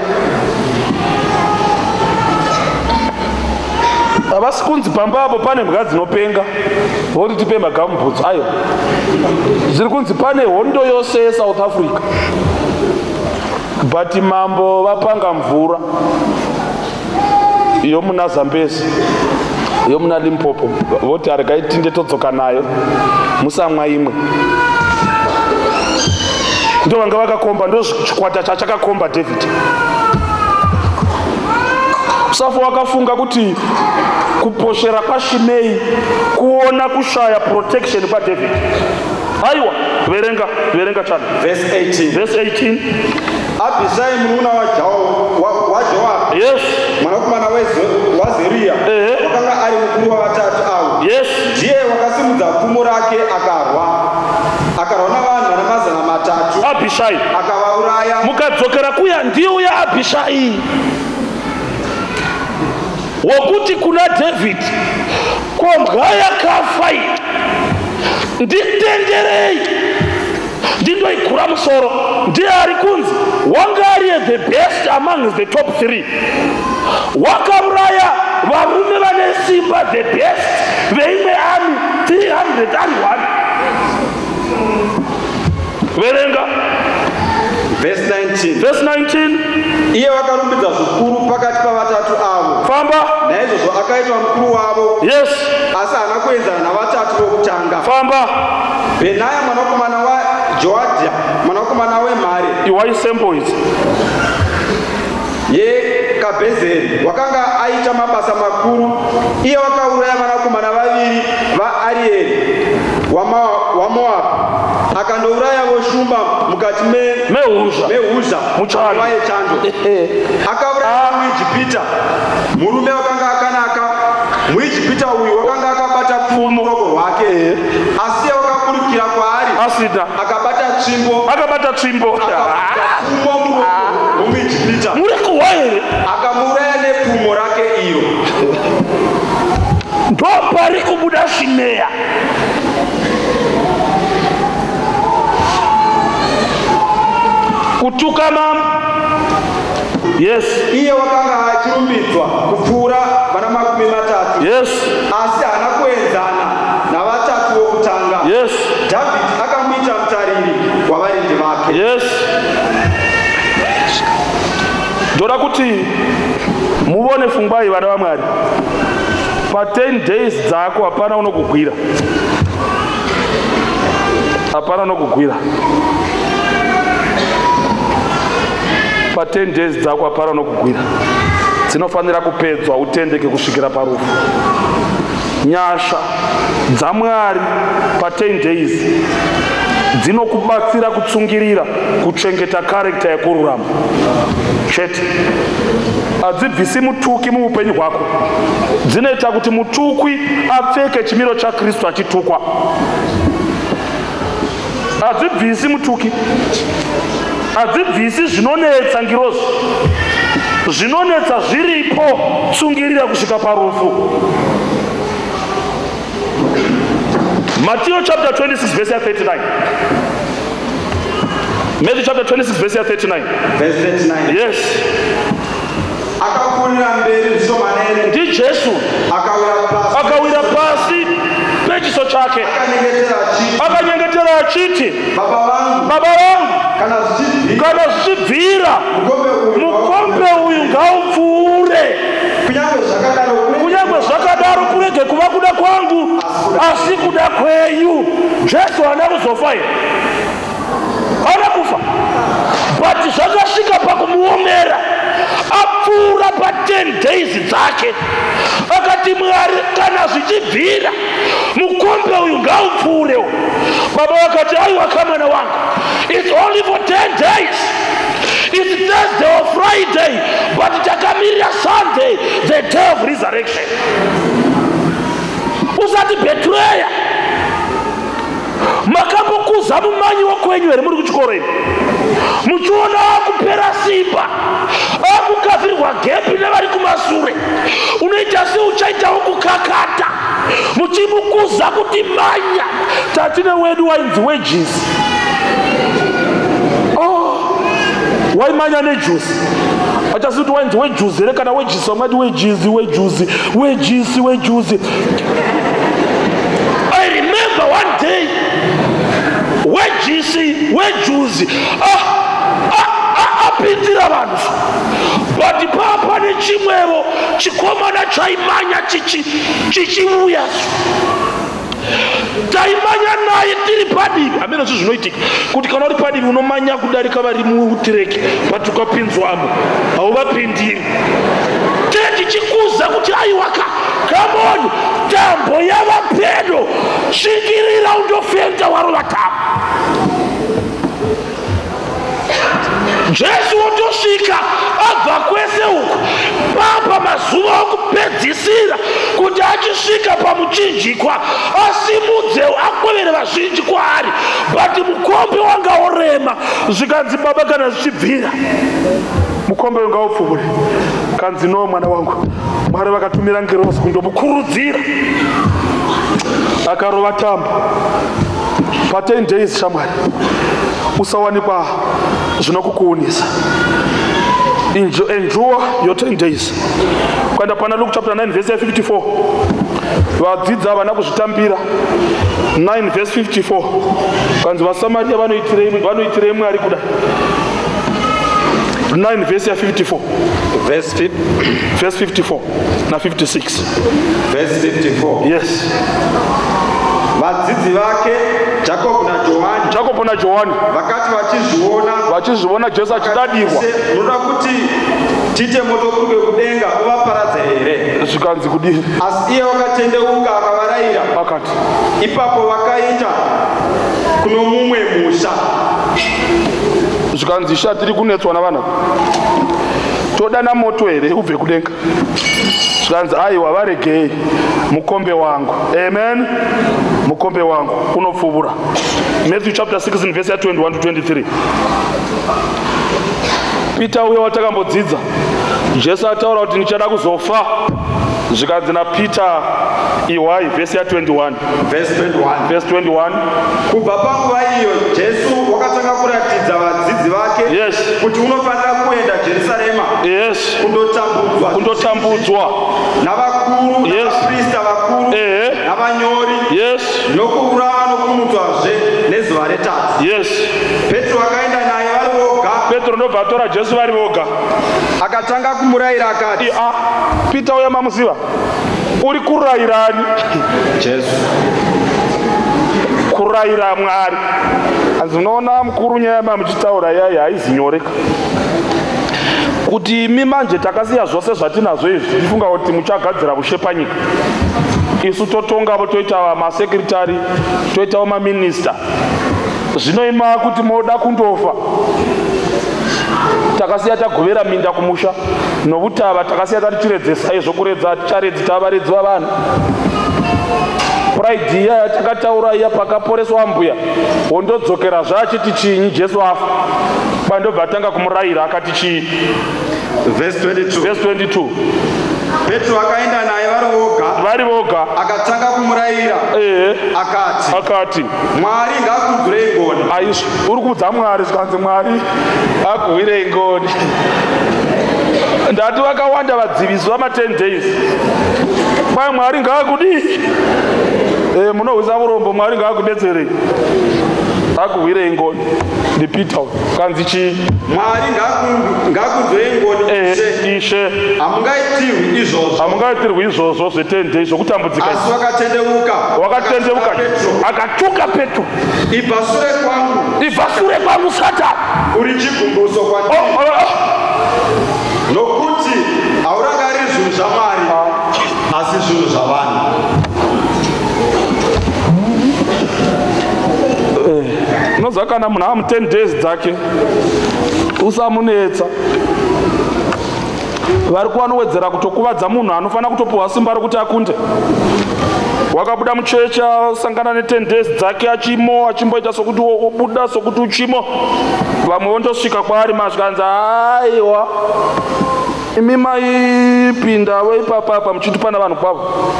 Havasi kunzi pamba apo pane mhuka dzinopenga voti tipe magamboots. Ayo zviri kunzi pane hondo yose yeSouth Africa, but mambo vapanga mvura yomuna Zambezi, yomuna Limpopo, voti aregai tinde todzoka nayo, musamwa imwe. Ndo vanga vakakomba, ndo chikwata chachakakomba David. Safu wakafunga kuti kuposhera kwaShimei kuona kushaya protection kwa David. Aiwa, verenga chana. Verse 18. Abishai munun'una waJoabu, mwanakomana waZeruya, wakanga ari mukuru wavatatu avo. Ndiye wakasimudza pfumo rake akarwa navanhu vana 300. Abishai akavauraya. Mukadzokera kuya ndiuya Abishai wokuti kuna David, ko mhwa yakafa nditenderei ndindoigura musoro. Ndiye ari kunzi wanga ari the best among the top 3. Wakauraya varume vane simba, the best veimwe army 301. Verenga Verse 19. Iye wakarumbidza zvikuru pakati pavatatu avo. Famba. Naizvozvo akaitwa mukuru wavo. Asi haana kuenzana navatatu vokutanga. Famba. Bhenaya mwanakomana waJoadha, mwanakomana wemhare. Iwaisembo idzi. yeKabhezeri wakanga aita mabasa makuru. Iye wakauraya vanakomana 2 vaArieri waMoabhu akandouraya voshumba mukati mehuzha muchando yechando. Akauraya muIjipita, murume wakanga akanaka. muIjipita uyu wakanga akabata pfumo muruoko rwake, asi wakaburukira kwaari asida akabata tsvimbo pfumo muIjipita, murikuwaire akamuuraya nepfumo rake iro. ndo pari kubuda Shimeya. kutuka mama. Yes. Iye wakanga achirumbidzwa kupfuura vana 30. Yes. Asi haana kuenzana navatatu vokutanga. Yes. David akamuita mutariri wavarindi vake. Yes. ndoda kuti muone fungwai vana vaMwari. Pa 10 days dzako hapana unokugwira. Hapana unokugwira. Pa 10 days dzako hapana unokugwira. Dzinofanira kupedzwa utendeke kusvikira parufu. Nyasha dzaMwari pa 10 days dzinokubatsira kutsungirira kuchengeta karekta yekururama chete. Hadzibvisi mutuki muupenyu hwako, dzinoita kuti mutukwi apfeke chimiro chaKristu achitukwa. Hadzibvisi mutuki, hadzibvisi zvinonetsa ngirozi, zvinonetsa zviripo. Tsungirira kusvika parufu. Matthew chapter 26 verse 39. Matthew chapter 26 verse 39. Verse 39. Yes. Akapfuurira mberi zvishomanene. Ndi Jesu akawira pasi pechiso chake akanyengetera achiti, Baba vangu, kana zvichibvira mukombe uyu ngaupfuure. Kunyange zvakadaro kurege kuva kuda kwangu asi kuda kwenyu. Jesu haana kuzofa here, haana kufa, but zvakasvika pakumuomera apfuura pa 10 days dzake. Akati Mwari, kana zvichibvira mukombe uyu ngaupfuurewo. Baba vakati, aiwa kamwana wangu, it's only for 10 days. It's Thursday or Friday, but takamirira Sunday, the day of resurrection. Usati betreya. Makambokuza mumanyi wokwenyu here muri kuchikoro ino, muchiona akupera simba, akukavhirirwa gepi nevari kumasure, unoita seuchaitawo kukakata, muchimukuza kuti manya. Tatine wedu wainzi wages. Waimanya nejuice. Achasi kuti wainzi wejuice here kana wages, wamati wages. I remember one day wejuice apindira vanhu, but papa nechimwevo chikomana chaimanya chichiuya. Taimanya naye tiri padivi. Amene zvinhu zvinoitika kuti kana uri padivi unomanya kudarika vari mutireki, but ukapinzwamo hauvapindiri. Tichikuza kuti aiwaka, come on, tambo yava pedo, shingirira undofenda warova tambo. Jesu wotosvika abva kwese uku papa mazuva okupedzisira kuti achisvika pamuchinjikwa asimudze akwevere vazhinji kwaari, but mukombe wanga orema. Zvikanzi baba, kana zvichibvira mukombe wanga upfuure. Kanzi no, mwana wangu, Mwari vakatumira ngerozi kundomukurudzira, akarova tambo pa 10 days. Shamwari, usawanikwa zvinokukuunisa. Endure your 10 days. Kwenda pana Luke chapter 9 verse 54. Vadzidzi havana kuzvitambira. 9 verse 54. Kanzi vaSamaria vanoitirei Mwari kudai. 9 verse 54. Verse 54 na 56. Verse 54. Yes. Vadzidzi vake Jacob na Johani vakati vachizviona Jesu achidadirwa, munoda kuti tite moto kuruke kudenga uvaparadze here? Zvikanzi kudii? Asi iye wakatendeuka akavarayira akati, ipapo vakaita kuno mumwe musha. Zvikanzi sha tiri kunetswa navana todana moto here ubve kudenga. Zvikanzi aiwa varegei mukombe wangu. Amen. Mukombe wangu unopfuvura. Matthew chapter 16 verse 21 to 23. Peter uyo watakambodzidza Jesu ataura kuti ndichada kuzofa. Zvikanzi naPeter iwai verse 21. Verse 21. Kubva panguva iyo Jesu wakatanga kuratidza vadzidzi vake Yes. kuti unofanira kuenda Jerusalema Yes. kundotambudzwa navakuru Yes. navaprista vakuru navanyori Yes. nokuurawa nokumutswazve nezuva retatu. Yes. Petro akaenda naye vari voga. Petro ndobva atora Jesu vari voga. Akatanga kumurayira akati, Peter uya mamuziva uri kurayirani? Jesu kurayira Mwari. Anzi unoona mukuru nyaya mamuchitaura yaya haizinyoreka kuti imi manje takasiya zvose zvatinazvo izvi tifunga kuti muchagadzira ushe panyika. Isu totongavo toita masekretari toitawo maminista. Zvino ima kuti moda kundofa takasiya tagovera minda kumusha nokuti ava takasiya tatichiredzesa izvokuredza ticharedzi tavaredzi vavanhu. Pride iya takataura iya pakaporeswa mbuya wondodzokera zvachiti chinyi Jesu afa bandobva atanga kumurayira akati chii. Verse 22. Verse 22. Petro akaenda naye vari voga akatanga kumurayira akati Mwari ngaakunzwirei ngoni. Aizvo uri kuudza Mwari zvikanzi Mwari akuwirei ngoni. Ndati vakawanda vadzivisi vama10 days kwai Mwari ngaakudii. Munohwisa urombo Mwari ngaakudetserei akuwirei ngoni. NdiPeter kanzi chii. Mwari ngaakunzwirei ngoni Ishe hamungaitirwi izvozvo zve10 days zvokutambudzika. Asi wakatendeuka akatsvuka Petro. Ibva sure kwangu Satani. Uri chigumbuso kwandiri. Nokuti haurangariri zvinhu zvaMwari asi zvinhu zvavanhu. Unoziva kana munhu ava mu10 days dzake usamunetsa. Vari kuvanowedzera kutokuvadza munhu anofanira kutopiwa simba rokuti akunde. Wakabuda muchechi asangana ne10 days dzake achimboita sokuti obuda sokuti uchimo. Vamwe vondosvika kwaari mazvikanzi aiwa imi maipinda weipapapa muchitupa navanhu kwavo.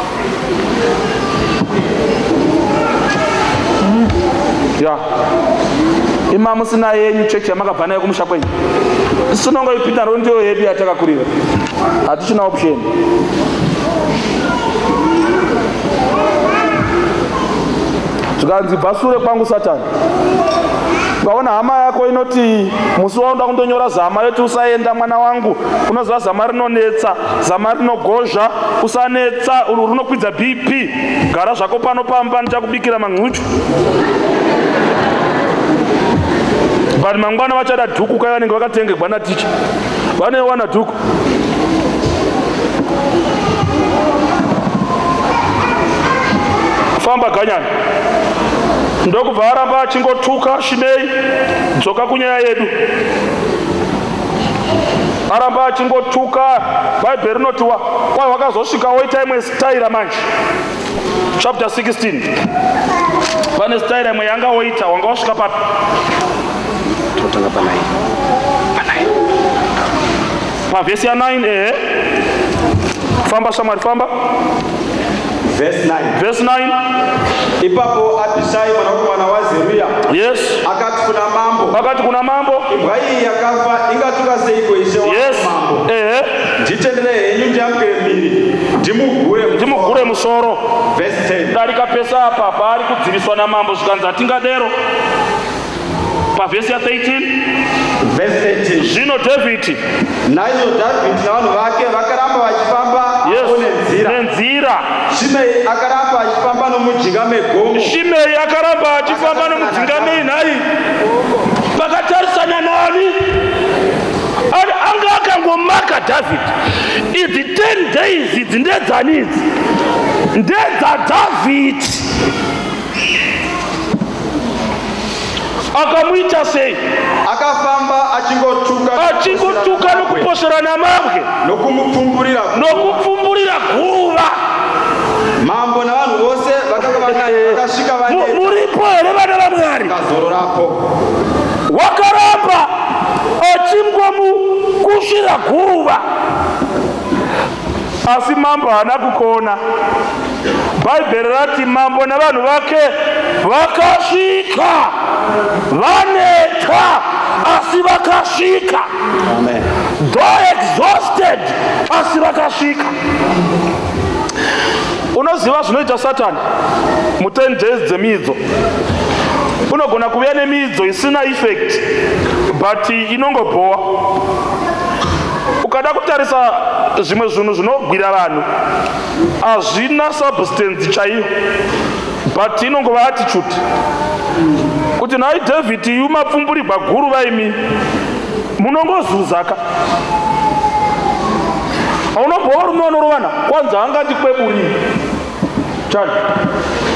Ima musina yenyu chechi yamakabva nayo kumusha kwenyu. Sinongoipinda ndiyo yedu yatakakurira. Hatichina option. Zvikanzi bva sure kwangu Satani. Ukaona hama yako inoti musi waunda kundonyora zama yoti usaenda mwana wangu, unoziva zama rinonetsa, zama rinogozha, usanetsa, rinokwidza BP, gara zvako pano pamba ndichakubikira man'uchu. But mangwana vachada dhuku kaya vanenge vakatengegwa naticha. Vanoiwana dhuku. Famba ganyana. Ndokubva aramba achingotuka Shimei dzoka kunyaya yedu. Aramba achingotuka Bhaibheri rinoti kwai wakazosvika woita imwe staira manje. Chapter 16. Pane staira imwe yanga woita wanga wasvika papi? Totanga panai. Pavhesi ya9 Famba shamwari famba. Verse 9. Ipapo Abishai mwanakomana wa Zeruya akati kuna mambo imbwa iyi yakafa ingatuka seiko ishe wa mambo. Nditenderei henyu ndiamukire mhiri ndimugure musoro. Verse 10. Darika pesa apa paari kudziviswa namambo zvikanzi hatingadero. Pavhesi ya13. Verse 18. Zvino David naizvo David navanhu vake vakaramba vachifamba nenzira. Shimei akaramba achifamba nomujinga megomo. Shimei akaramba achifamba nomujinga menhai. Vakatarisana nani? Anga akangomaka David. Idzi 10 days idzi ndedzanidzi. Ndedza David. akamuita sei? akafamba achingotuka nokuposherana mabwe nokumupfumburira guva. mambo navanhu vose vakasvika muripo here vana vaMwari? vakazororapo. wakaramba achingomukушira guva, asi mambo haana kukona. Bhaibheri rati mambo navanhu vake vakasvika, vaneta asi vakasvika. Amen. Though exhausted asi vakasvika. Unoziva zvinoita Satani mu10 days dzemidzo? Unogona kuuya nemidzo isina effect but inongobhowa. Ukada kutarisa zvimwe zvinhu zvinogwira vanhu hazvina substance chaiyo but inongova attitude. Kuti nhai David yumapfumburirwa guru vaimi munongozuzaka. Haunombova rume vanorovana kwanza hangandikweburi chani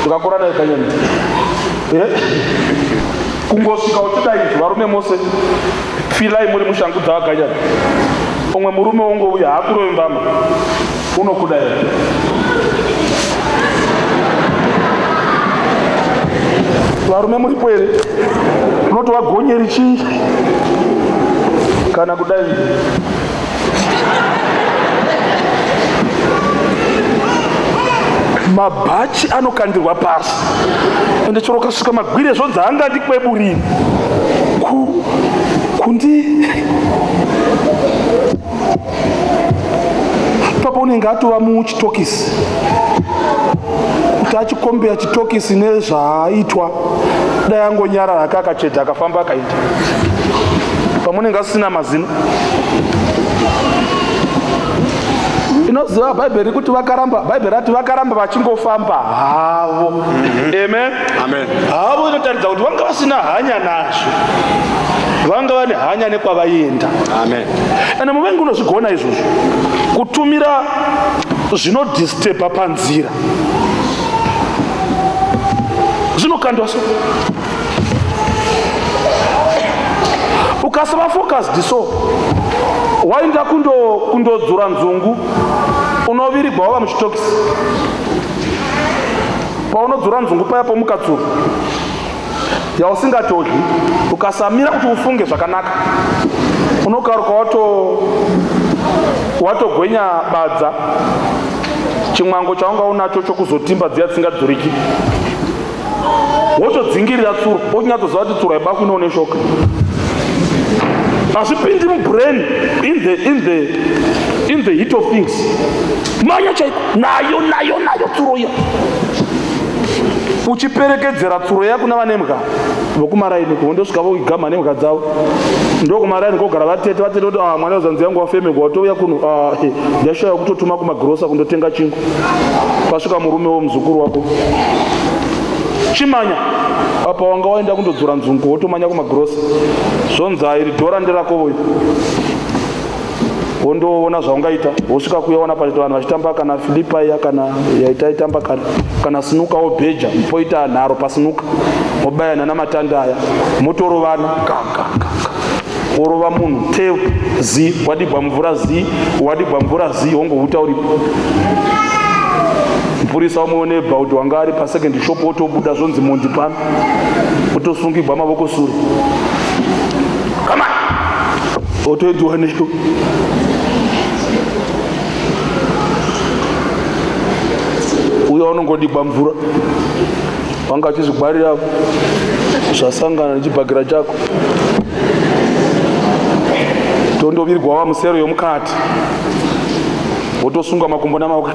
tukakura naye kanyani kungosvika uchidaidzwa varume mose filai muri mushangu dzavaganyani. Umwe murume wongouya hakuroimbama unokudai. Varume muripo here? Unoti wagonyeri chii kana kudai? Mabhachi anokandirwa pasi ende chero kasvika magwire zvonzi hangandikweburi kundi papo unenge atova muchitokisi kuti achikombeya chitokisi nezvaaitwa dai angonyarara akachedza akafamba akaita pamunenge asina mazino. Inoziva Bhaibheri kuti vakaramba, Bhaibheri rati vakaramba vachingofamba havo. Amen. Amen. Havo inotaridza kuti vanga vasina hanya nazvo, vanga vane hanya nekwavaenda. Amen. Ende muvengi unozvigona izvozvo, kutumira zvinodisturba panzira zvinokandwa so. Ukasava focused so waenda kundodzura nzungu unovirigwa wava muchitokisi. Paunodzura nzungu paya pomukatsura yausingatodyi, ukasamira kuti ufunge zvakanaka unokaruka watogwenya badza chimwango chaunga unacho chokuzotimba dziya dzisingadzuriki, wotodzingirira tsuro wonyatsoziva kuti tsuro haiba kuino neshoka. Hazvipindi mubrain in the heat of things. Manya chaiko nayo tsuro iya. Uchiperekedzera tsuro yako navanemka vokumaraini kundosvika vogama nemka dzavo ndokumaraini kogara vatete kuti mwana wezanzi yangu wafemegwa watouya kuno ndashaya kutotuma kumagrosa kundotenga chingu. Pasvika murume womuzukuru wako chimanya apa wanga waenda kundodzura nzungu wotomanya kumagrosa zvonzi iri dhora nderakovoyo wondoona zvaungaita. Wosvika kuyaona paita vanhu vachitamba kana Filipa iya kana yaitaitamba kana sinuka wobheja poita nharo pasinuka mobayana namatanda aya motorovana worova munhu te zi wadigwa mvura zi wongohuta uripo. Mupurisa umeonebva kuti wanga ari pasecond shop wotobuda zvonzi mondi pano wotosungigwa mavoko sure kama wotoediwa neyo. Uya unongodigwa mvura wanga achizvigwarira zvasangana nechibhakira chako tondovirigwa vamusero yomukati wotosunga makumbo namaoko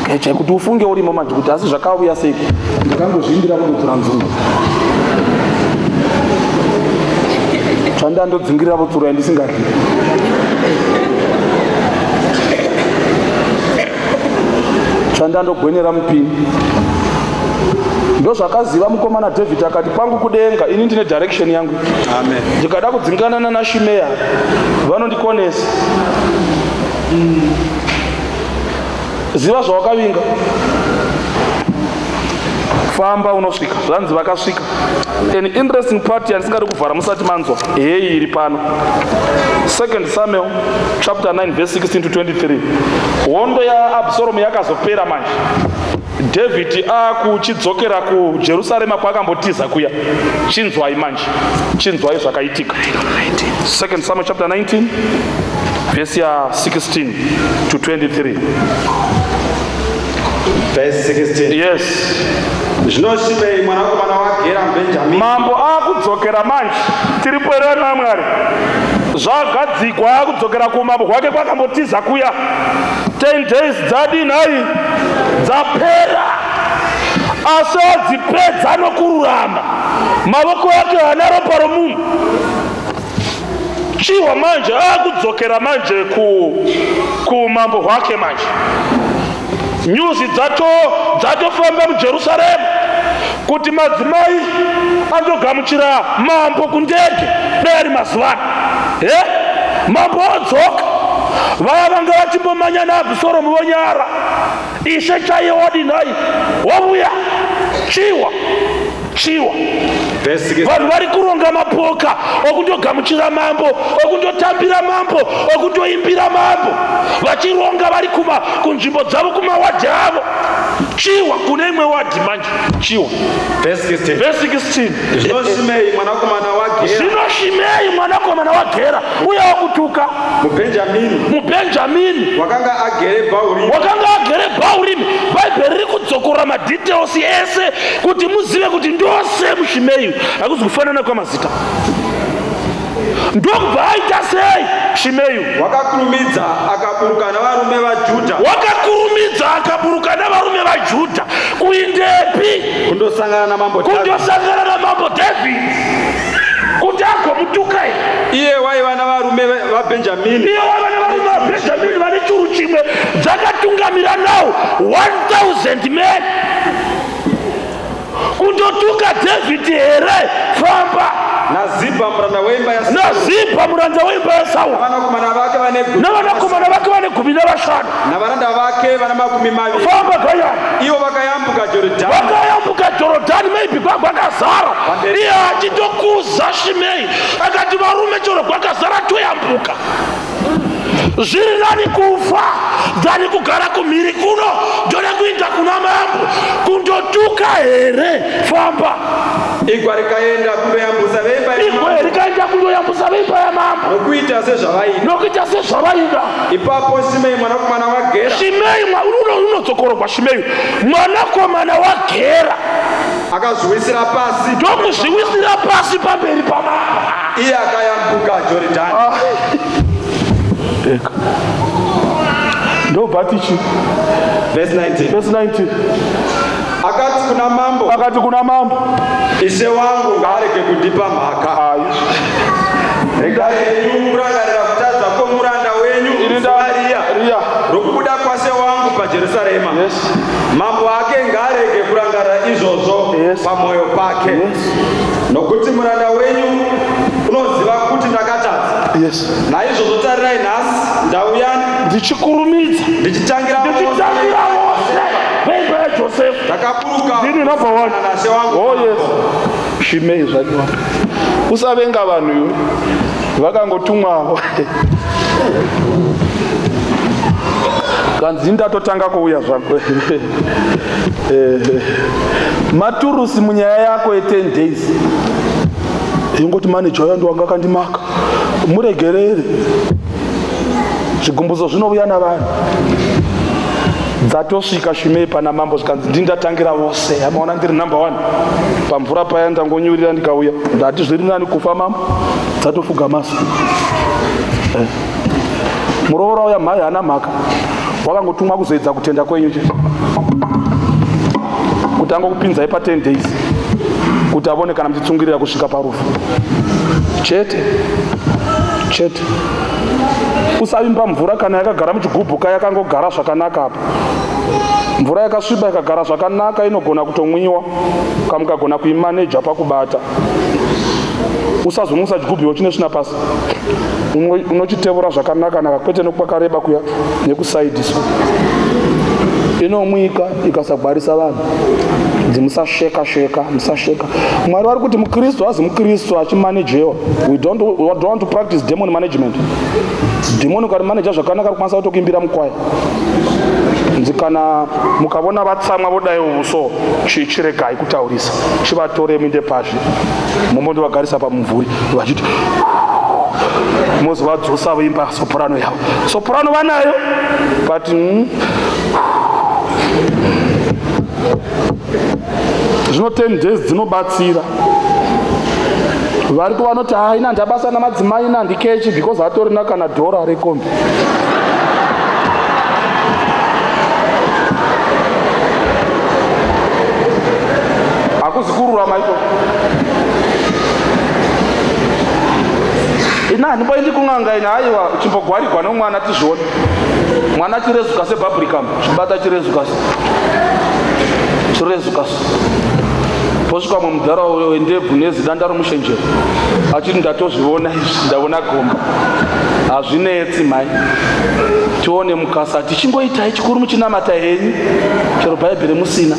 kachai kuti ufunge urimo manje kuti asi zvakauya sei ndakangozvimbira kundodzura nzungu chandandodzingira votsuro yandisingadli. Chandandogwenera mupini ndozvakaziva mukomana David akati pangu kudenga ini ndine direction yangu. Amen. Ndikada kudzingana naShimeya vanondikonesa. Ziva zvawakavinga famba unosvika, zvanzi vakasvika. An interesting part yandisingadi kuvhara musati manzwa heyi iri pano. 2 Samuel chapter 9 verse 16 to 23. Hondo yaAbhusaromu yakazopera manje. David akuchidzokera kuJerusarema kwakambotiza kuya. Chinzwai manje, chinzwai zvakaitika. 2 Samuel chapter 19 verse 16 to 23. Verse 16. Yes. Zvino Shimei mwanakomana waGera muBhenjamini. Mambo akudzokera manje. Tiripoerera Mwari. Zvagadzikwa akudzokera kumambo kwake kwakambotiza kuya. 10 days dzadini hai dzapera. Asi adzipedza nokururama. Mavoko yake haana ropa romunhu. Chiwa manje akudzokera manje kumambo wake manje. Nyuzi dzatofamba muJerusarema kuti madzimai andogamuchira mambo kundege dai mazuva ano. Mambo odzoka, vaya vanga vachimbomanya naAbhusaromu vonyara. Ishe chaiye wadinai wavuya chiwa. Vanhu vari kuronga mapoka okundogamuchira mambo, okundotambira mambo, okundoimbira mambo, vachironga vari kunzvimbo dzavo kumawadhi avo. Chiwa kune imwe wadhi manje, chiwa. Verse 16. Zvino Shimei mwanakomana waGera uya wakutuka muBhenjamini wakanga agere Bhaurimi. Bhaibheri riri kudzokora madetails ese kuti muzive kuti ndose muShimei, hakuzi kufanana kwamazita. Ndokubva aita sei Shimei? Wakakurumidza akaburuka navarume vaJudha kuindepi? Kundosangana namambo David. Kuti agomutuka iye waiva navarume vaBhenjamini vane churu chimwe dzakatungamira nawo 1000 men kundotuka David here. Famba naZibha muranda weimba yaSauro navanakomana vake vane 15 navaranda vake vana 20. Famba gaya ivo vakayambuka Jorodhani maybe kwakazara. Iye achitokuza Shimei akati varume choro kwakazara toyambuka. Zviri nani kufa dzani kugara kumhiri kuno ndode kuinda kuna mambo kundotuka here. Famba igwa rikaenda kundoyambusa veimba yamambo nokuita sezvavaida. Ipapo Shimei mwanakomana waGera unodzokorogwa Shimei mwanakomana waGera akazviwisira pasi ndokuzviwisira pasi pamberi pamambo. iye akayambuka Jorodhani. Ndobva tichi verse 19 akati kuna mambo ishe wangu ngaarege kundipa mhaka. Regai henyu kurangarira kutadza kwomuranda wenyu Riya rokubuda kwashe wangu paJerusarema. Mambo ake ngaarege kurangarira izvozvo pamwoyo pake, nokuti muranda wenyu unoziva kuti ndakatadza. Naizvozvo tarirai nhasi ndauya ndichikurumidza ndichitangira vose veimba yaJosefu. ndakaburuka nashe wangu. Shimei zvadiwa usavenga vanhu iwe vakangotumwawo. Kanzi ndatotanga kuuya zvako. Maturusi munyaya yako ye10 days ingoti manager yangu wanga kandimaka muregerere. Zvigumbuzo zvinouya navanhu. Dzatosvika Shimei pana mambo zvikanzi ndindatangira vose. Amaona ndiri number 1 pamvura paya ndangonyurira ndikauya ndati zviri nani kufa mambo dzatofuga maso. Murovora uya mhai hana mhaka wakangotumwa kuzoedza kutenda kwenyu chete kuti angokupinzai pa10 days kuti avone kana muchitsungirira kusvika parufu chete. Usavimba mvura kana yakagara muchigubhu kaya yakangogara zvakanaka apa. Mvura yakasviba yakagara zvakanaka inogona kutomwiwa kamukagona kuimaneja pakubata. Usazomwisa chigubhu iwo chine svina pasi. Unochitevura zvakanaka naka kwete nokwakareba kuya nekusaidiswa. Inomwika ikasagwarisa vanhu musasheka musasheka. Mwari vari kuti mukristu hazi mukristu achimanajewa. We don't want to practice demon management. Demon ukarimaneja zvakanaka rikwanisa kutokuimbira mukwaya. Kana mukavona vatsamwa vodai uso chiregai kutaurisa chivatore minde pazvi momondovangarisa pamumvuri vachiti mozovadzosa voimba soprano yavo. Soprano vanayo but zvino 10 days dzinobatsira. Variko vanoti haina ndabasa namadzimai nandikechi because hatorina kana dhora rekombi. Hakuzikururama iko. Ina ndimboendi kun'anga ina aiwa chimbogwarigwa nomwana tizvione. Mwana chirezuka sebhabricam chibata chirezuka posvika mumudhara wendebvu nezidanda romushenjero achiti ndatozviona izvi ndaona gomba hazvinetsi mai tione mukasa tichingoitai chikuru muchinamata henyu chero bhaibheri musina.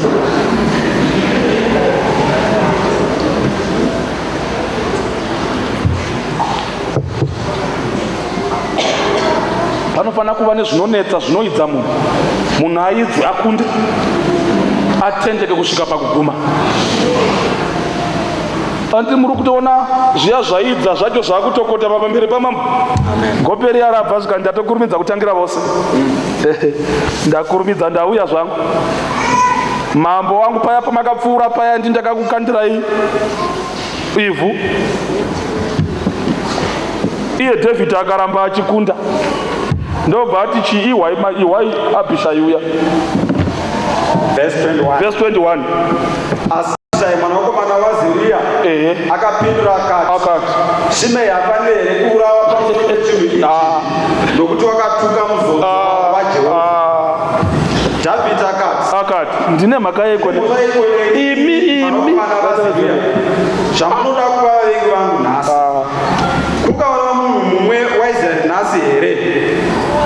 Panofanira kuva nezvinonetsa zvinoidza munhu aidzwe akunde atendeke kusvika pakuguma. Andi muri kutoona zviya zvaidza zvacho zvakutokota pamberi pamambo. Gope riya rabva svika ndatokurumidza kutangira vose. Ndakurumidza ndauya zvangu. Mambo wangu paya pamakapfuura paya ndindakakukandirai ivhu. Iye David akaramba achikunda. Ndobva ati chiiwai Abishaiuya. Verse 21. Asai mwanakomana waZeruya akapindura akati Shimei hapana here kuurawa pamusoro pechinhu ichi nokuti wakatuka muzodzo waJehovha. Dhavhidhi akati ndine mhaka yeko imi mwanakomana waZeruya zvamunoda kuva vavengi vangu nhasi. Kukaona munhu mumwe waIsraeri nhasi here?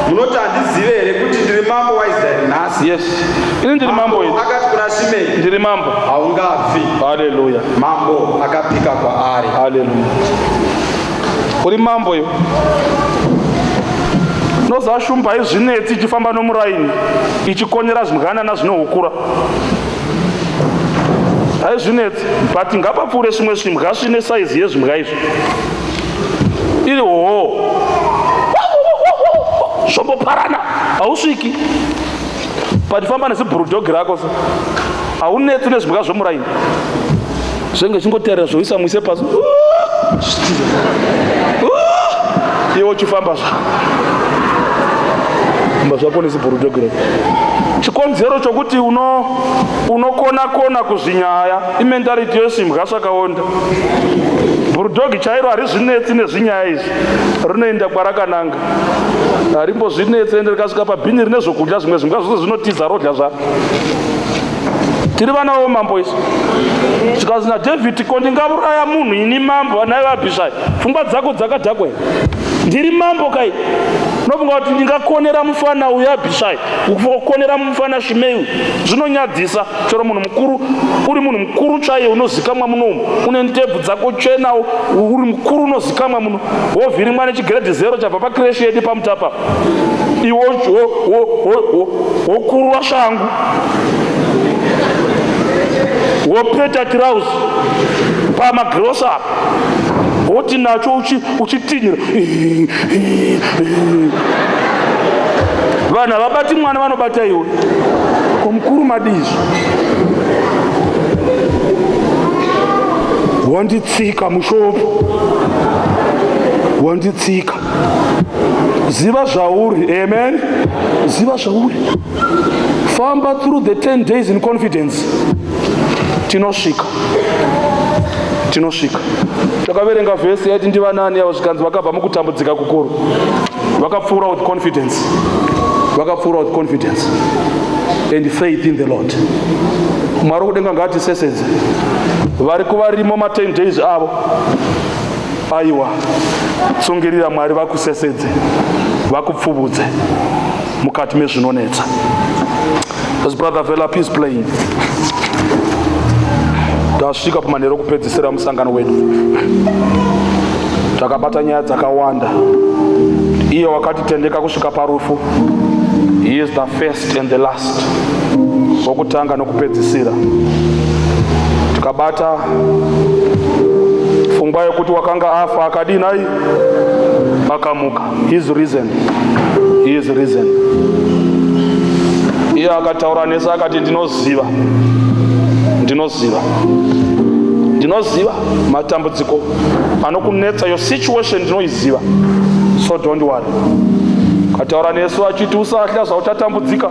Munoti handizive here kuti ndiri mambo waIsraeri nhasi? Yes, ini ndiri mambo. Akati kuna Shimei, ndiri mambo. Haungafi. Haleluya. Mambo akapika kwaari. Haleluya. Uri mambo yo. Nozashumba izvinetsi ichifamba nomuraini ichikonera zvimwanana zvinohukura. Haizvinetsi but ngapapfuure zvimwe zvimwa zvine saizi yezvimwa izvi. Iri hoho zvomboparana hausviki patifamba nezibhurudhogi rako sa haunetsi nezvimwa zvomuraini zvenge chingoteerera zvoisa muise pasi iwe uchifamba zvako nezibhurudhogi rako. Chikonzero chokuti unokona kuzvinyaya imentality yesimwa zvakaonda. Bhurudhogi chairo harizvinetsi nezvinyaya izvi rinoenda kwarakananga. Harimbozvinetsi ende rikasvika pabhini rine zvokudya zvimwe zvimwe zvose zvinotiza rodya zvaro. Tiri vana vomambo isi. Zvikazi naDhavhidhi ko ndingauraya munhu ini mambo naye Abhishai. Pfungwa dzako dzakadhakwa here? Ndiri mambo kai? Nofunga kuti ndingakonera mufana uyu Abhishai, kukonera mufana Shimei. Zvinonyadzisa chero munhu mukuru, uri munhu mukuru chaiye unozikamwa munomu. Une ndebvu dzako chena, uri mukuru unozikamwa muno. Wovhirimwa nechigrade 0 chabva pakreshi yedu pamutapa. Iwo wokuru washangu. Wopeta tirauzi pamagirosa woti nacho uchitinyira vana vabati mwana vanobata iwe komukuru madizvi wanditsika mushopo wanditsika ziva zvauri. Amen. Ziva zvauri. Famba through the 10 days in confidence. Tinosvika. Takaverenga vhesi yaiti ndivanani avo zvikanzi vakabva mukutambudzika kukuru vakapfuura with confidence and faith in the Lord. Mwari kudenga ngatisesedze vari kuvarimo ma 10 days avo. Aiwa, tsungirira Mwari vakusesedze vakupfubudze mukati mezvinonetsa. As brother Vela is playing. tasvika pamanheru okupedzisira musangano wedu. Takabata nyaya dzakawanda. Iye wakatitendeka kusvika parufu. He is the first and the last. Wokutanga nokupedzisira. Tikabata pfungwa yekuti wakanga afa akadinai akamuka. He is risen. He is risen. Iye akataura nesu akati ndinoziva matambudziko anokunetsa, your situation ndinoiziva, so don't worry. Kataura nesu achiti usahla zvautatambudzika,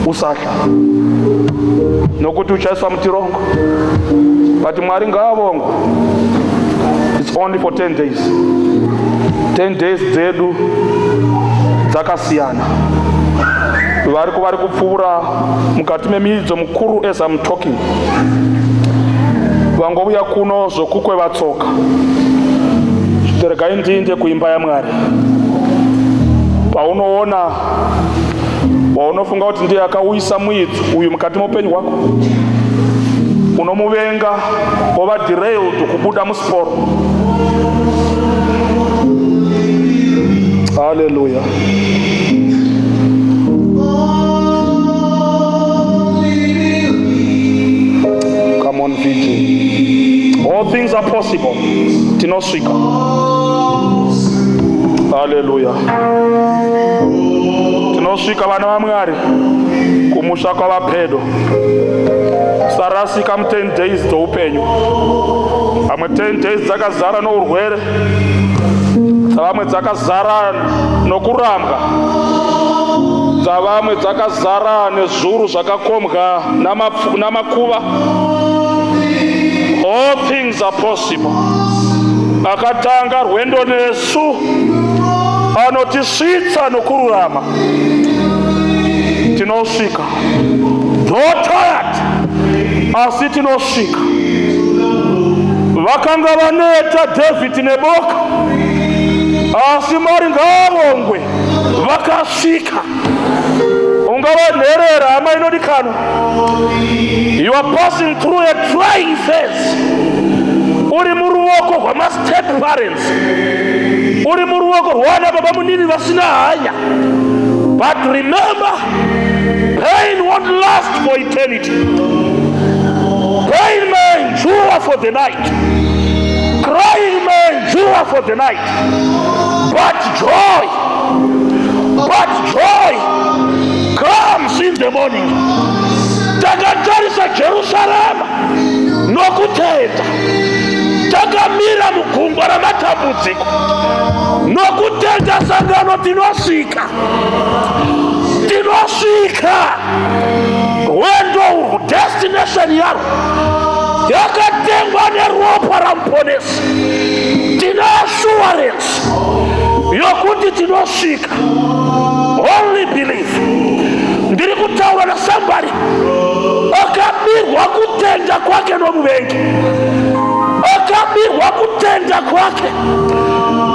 usahla nokuti uchaiswa mutirongo. But Mwari ngaavongwe. It's only for 10 days. 10 days dzedu dzakasiyana. Vari kupfuura mukati memidzo mukuru as I'm talking. Vangouya kuno zvokukwe vatsoka. Regai ndiinde kuimba yaMwari. Paunoona waunofunga kuti ndiye akauyisa muidzo uyu mukati moupenyu hwako, unomuvenga, wova derailed kubuda musiporo. Hallelujah. Come on, VJ. All things are possible. Tinosvika. Hallelujah. Tinosvika vana vaMwari kumusha kwavapedo. Sarasika mu 10 days dzoupenyu. Amwe 10 days dzakazara nourwere, dzavamwe dzakazara nokurambwa, dzavamwe dzakazara nezvuru zvakakombwa namakuva. All things are possible. Akatanga rwendo nesu, anotisvitsa nokururama. Tinosvika. Though tired, asi tinosvika. Vakanga vaneta David neboka, asi Mwari ngaavongwe, vakasvika. Ungavanherera hama inodikanwa. You are passing through a trying phase. Uri muruoko rwama-step parents, uri muruoko rwana baba munini vasina hanya. But remember, pain won't last for eternity. Pain may endure for the night, crying may endure for the night, but joy comes in the morning. Takatarisa Jerusalem nokutenda, takamira mugungwa ramatambudziko nokutenda sangano. Tinosvika rwendo destination yaro yakatengwa neropa ramuponesi. Tina assurance yokuti tinosvika. Only believe. Ndiri kutaura na somebody akabirwa kutenda kwake nomuvengi, akabirwa kutenda kwake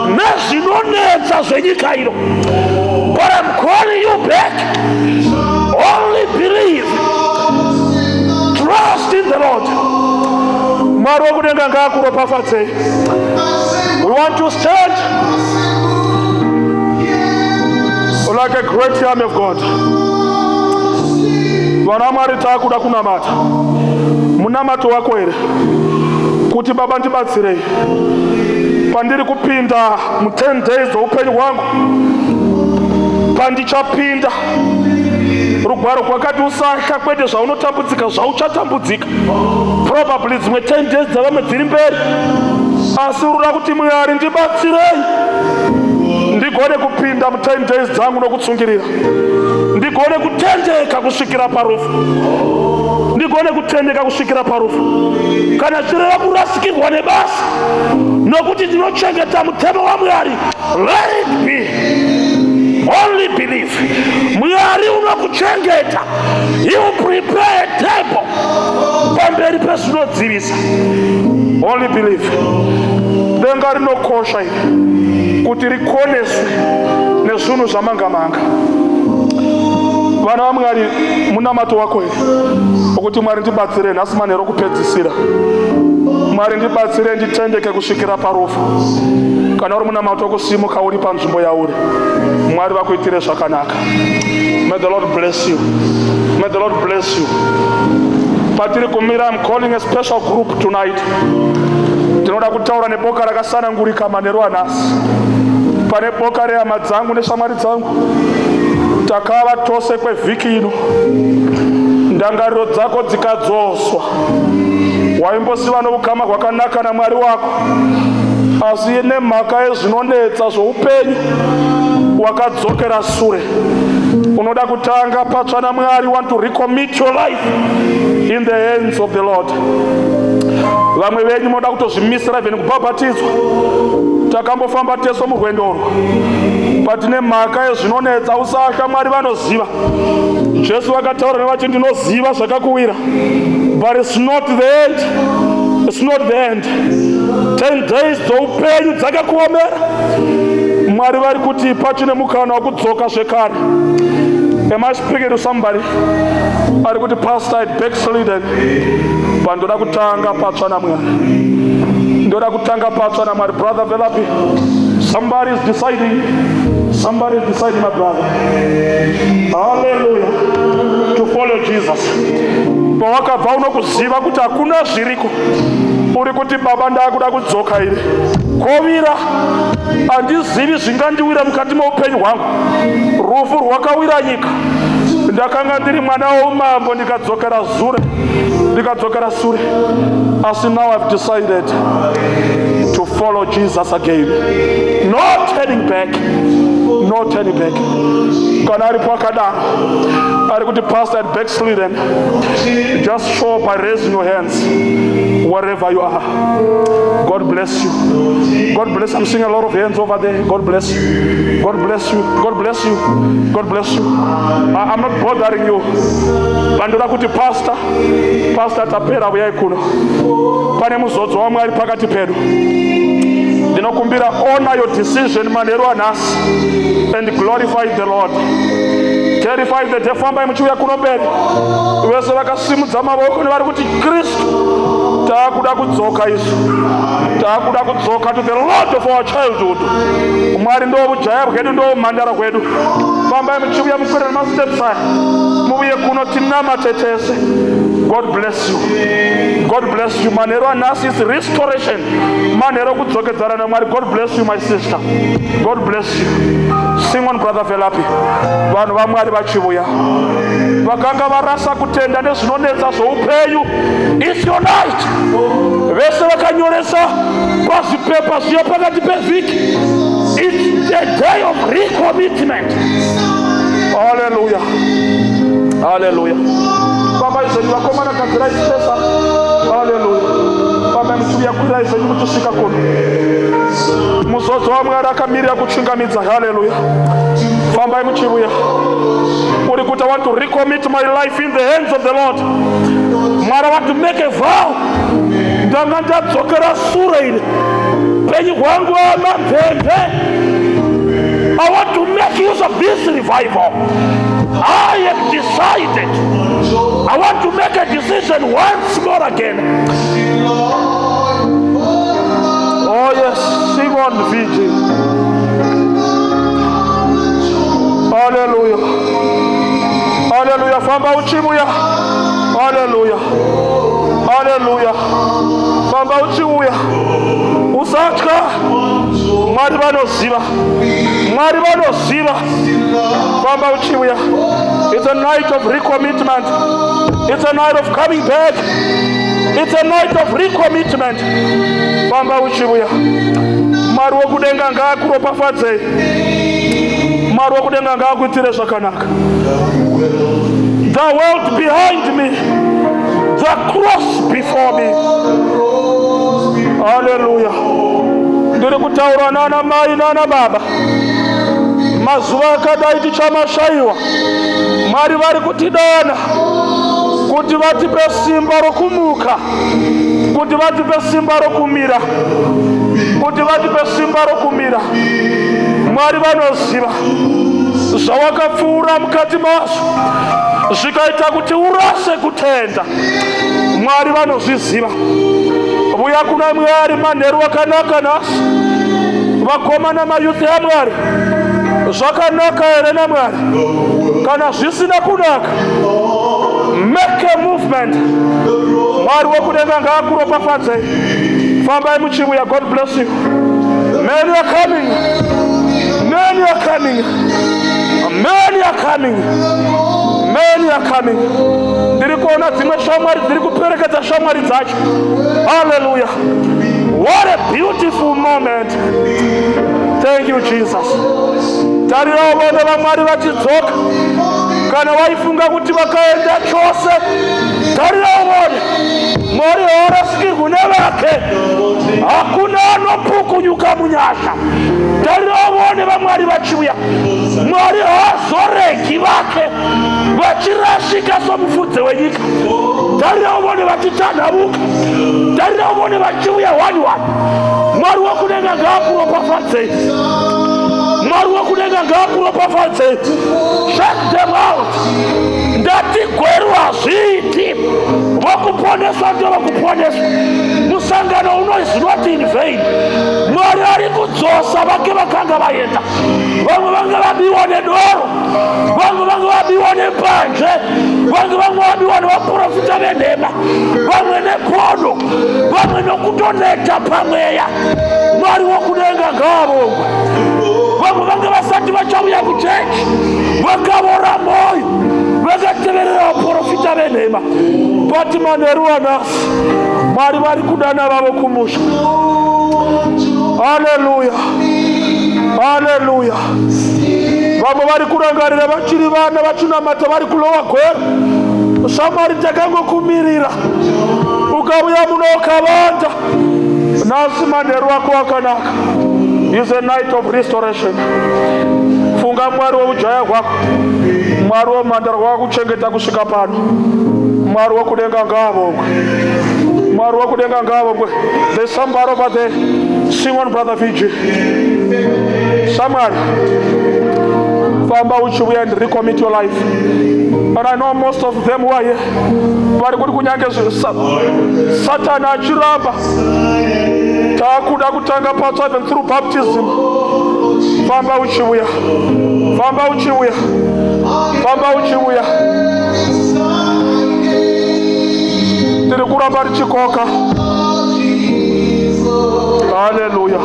nezvinonetsa zvenyika ino. But I'm calling you back. Only believe. Trust in the Lord. Mwari wokudenga ngaakuropafadzei. We want to stand like a great army of God. Vana Mwari taakuda kunamata. Munamato wako here kuti Baba ndibatsirei pandiri kupinda mu 10 days dzoupenyu hwangu. Pandichapinda rugwaro kwakati usahla kwete zvaunotambudzika, zvauchatambudzika. Probably dzimwe 10 days dzavamwe dziri mberi, asi uruda kuti Mwari ndibatsirei ndigone kupinda mu 10 days dzangu nokutsungirira, ndigone kutendeka kusvikira parufu, ndigone kutendeka kusvikira parufu. Kana chireva kurasikirwa nebasa nokuti ndinochengeta mutemo waMwari, let it be. Only believe. Mwari unokuchengeta. He will prepare a table pamberi pezvinodzivisa. Only believe. Denga rinokosha kuti rikoneswe nezvinhu zvamangamanga. Vana vaMwari munamato wako here ukuthi Mwari ndibatsire nhasi manheru okupedzisira. Mwari ndibatsire nditendeke kusvikira parufu. Kana uri munamato wokusimuka uri panzvimbo yauri, Mwari vakuitire zvakanaka. May the Lord bless you. May the Lord bless you. Patiri kumira, I'm calling a special group tonight. Tinoda kutaura neboka rakasanangurika manheru anhasi. Pane boka rehama dzangu neshamwari dzangu. Takava tose kwevhiki ino. Ndangariro dzako dzikadzoswa. Waimbosiva noukama hwakanaka naMwari wako, asi nemhaka yezvinonetsa zvoupenyu wakadzokera sure. Unoda kutanga patsva naMwari. Want to recommit your life in the hands of the Lord. Vamwe venyu munoda kutozvimisira even kubhabhatidzwa. Takambofamba teso murwendo urwu, patine mhaka yezvinonetsa usasha. Mwari vanoziva. Jesu vakataura nevati ndinoziva zvakakuwira, but it's not the end. It's not the end. 10 days dzoupenyu dzakakuomera. Mwari vari kuti pachine mukana wokudzoka zvekare. Am I speaking to somebody? Ari kuti pastor had backslidden, but ndoda kutanga patsva naMwari. Ndoda kutanga patsva naMwari. Brother Velapi, somebody is deciding. Somebody is deciding, my brother. Hallelujah. To follow Jesus. Pawakabva unokuziva kuti hakuna zviriko. Uri kuti baba ndakuda kudzoka iri. Kovira. Handizivi zvingandiwira mukati meupenyu hwangu. Rufu rwakawira nyika. Ndakanga ndiri mwana woumambo ndikadzokera sure. As now I've decided to follow Jesus again. No turning back. No turning back. Kana aripo akadaro ari kuti pastor had backslidden, just show by raising your hands wherever you are. God bless you. God bless you. I'm seeing a lot of hands over there. God bless you. God bless you. God bless you. God bless you. I'm not bothering you. Bandoda kuti pastor tapera uyai kuno. Pane muzodzo waMwari pakati pedu. Ndinokumbira, honor your decision manheru anhasi and glorify the Lord. Terrify the deaf. Famba muchiuya kuno mberi. Vese vakasimudza mavoko nevari kuti Kristu, taakuda kudzoka isu. Taakuda kudzoka to the Lord of our childhood. Mwari ndo bujaya bwedu, ndo mhandara hwedu. Famba muchiuya mukwira nemasteps aya. Muuye kuno tinamatetese. God bless you. God bless you. Manheru anhasi is restoration. Manheru kudzokedzana naMwari. God bless you, my sister. God bless you. Sing on, brother Velapi. Vanhu vaMwari vachiuya. Vakanga varasa kutenda nezvinonetsa zvoupenyu. It's your night. Vese vakanyoresa pazvipepa zviya pakati pevhiki. It's the day of recommitment. Hallelujah. Hallelujah. Baba izeni vakomana kadzira isesa. Hallelujah. Baba muchiuya kwira izeni kutusvika kuno. Muzodzo waMwari akamirira kuchingamidza. Hallelujah. Fambai muchiuya. Uri kuti I want to recommit my life in the hands of the Lord. Mwari, I want to make a vow. Ndanga ndadzokera sure ine. Penyu hwangu amamvemve. I want to make use of this revival. I have decided. I want to make a decision once more again. Oh yes, sing on, VJ. Hallelujah. Hallelujah. Famba uchimuya. Hallelujah. Hallelujah. Famba uchimuya. Usatya. Mwari vanoziva. Mwari vanoziva. Famba uchimuya. It's a night of recommitment. It's a night of coming back. It's a night of recommitment. Famba uchimuya. Mwari wokudenga ngaakuropafadze. Mwari wokudenga ngaakuitire zvakanaka. The world behind me, the cross before me. Hallelujah. Ndiri kutaura nana mai nana baba. Mazuva akadai tichamashaiwa. Mwari vari kutidana kuti vatipe simba rokumuka, kuti vatipe simba rokumira, kuti vatipe simba rokumira. Mwari vanoziva. zvawakapfuura mukati mazvo zvikaita kuti urashe kutenda. Mwari vanozviziva. Uya kuna Mwari manheru akanaka nhasi. Vakomana mayuthi aMwari, zvakanaka here naMwari? Kana zvisina kunaka, make a movement. Mwari wokudenga ngaakuropafadzei. Fambai muchibuya. God bless you. Many are coming. Many are coming. Many are coming. Many are coming. Ndiri kuona dzimwe shamwari dziri kuperekedza shamwari dzacho. Hallelujah. What a beautiful moment. Thank you, Jesus. Tarira vona vaMwari vachidzoka. Kana waifunga kuti vakaenda chose, tarira vone Mwari haarasikirwi nevake. Hakuna anopukunyuka munyasha. Tarira vone vaMwari vachiuya. Mwari haazoregi vake vachirashika somufudze wenyika. Tarira vone vachitanhabuka. Tarira vone vachiuya one. Mwari wokudenga ngaakuropafadzei. Mwari wokudenga ngaakuropafadzei. Shut them out. Ndati gweru hazviiti. Vokuponeswa ndio vokuponeswa. Musangano uno is not in vain. Mwari ari kudzosa vake vakanga vaenda. Vamwe vanga vabiwa nedoro. Vamwe vanga vabiwa nepanje. Vamwe vanga vabiwa nevaprofita venhema. Vamwe nepono. Vamwe nokutoneta pamweya. Mwari wokudenga ngaavongwe. Vamwe vanga vasati vachauya kuchechi. Vakavora moyo. Vakateverera vaprofita venhema. Bati manheru anasi. Mwari vari kudana vavo kumusha. Hallelujah. Hallelujah. Vamwe vari kurangarira vachiri vana vachinamata vari kulowa gwero. Shamwari takangokumirira. Ukauya muno ukavanda. Nasi manheru ako akanaka. It's a night of restoration. Funga Mwari woujaya hwako. Mwari womhandara hwakuchengeta kusvika pano. Mwari wokudenga ngaavongwe. Mwari wokudenga ngaavongwe. There's somebody over there. Sing on, Brother VG. Somebody. Famba uchiuya and recommit your life. And I know most of them who are here. Vari kuti kunyange Satan achiramba. Taakuda kutanga patsva even through baptism. Famba uchiuya. Famba uchiuya. Famba uchiuya. Tiri kuramba richikoka. Hallelujah.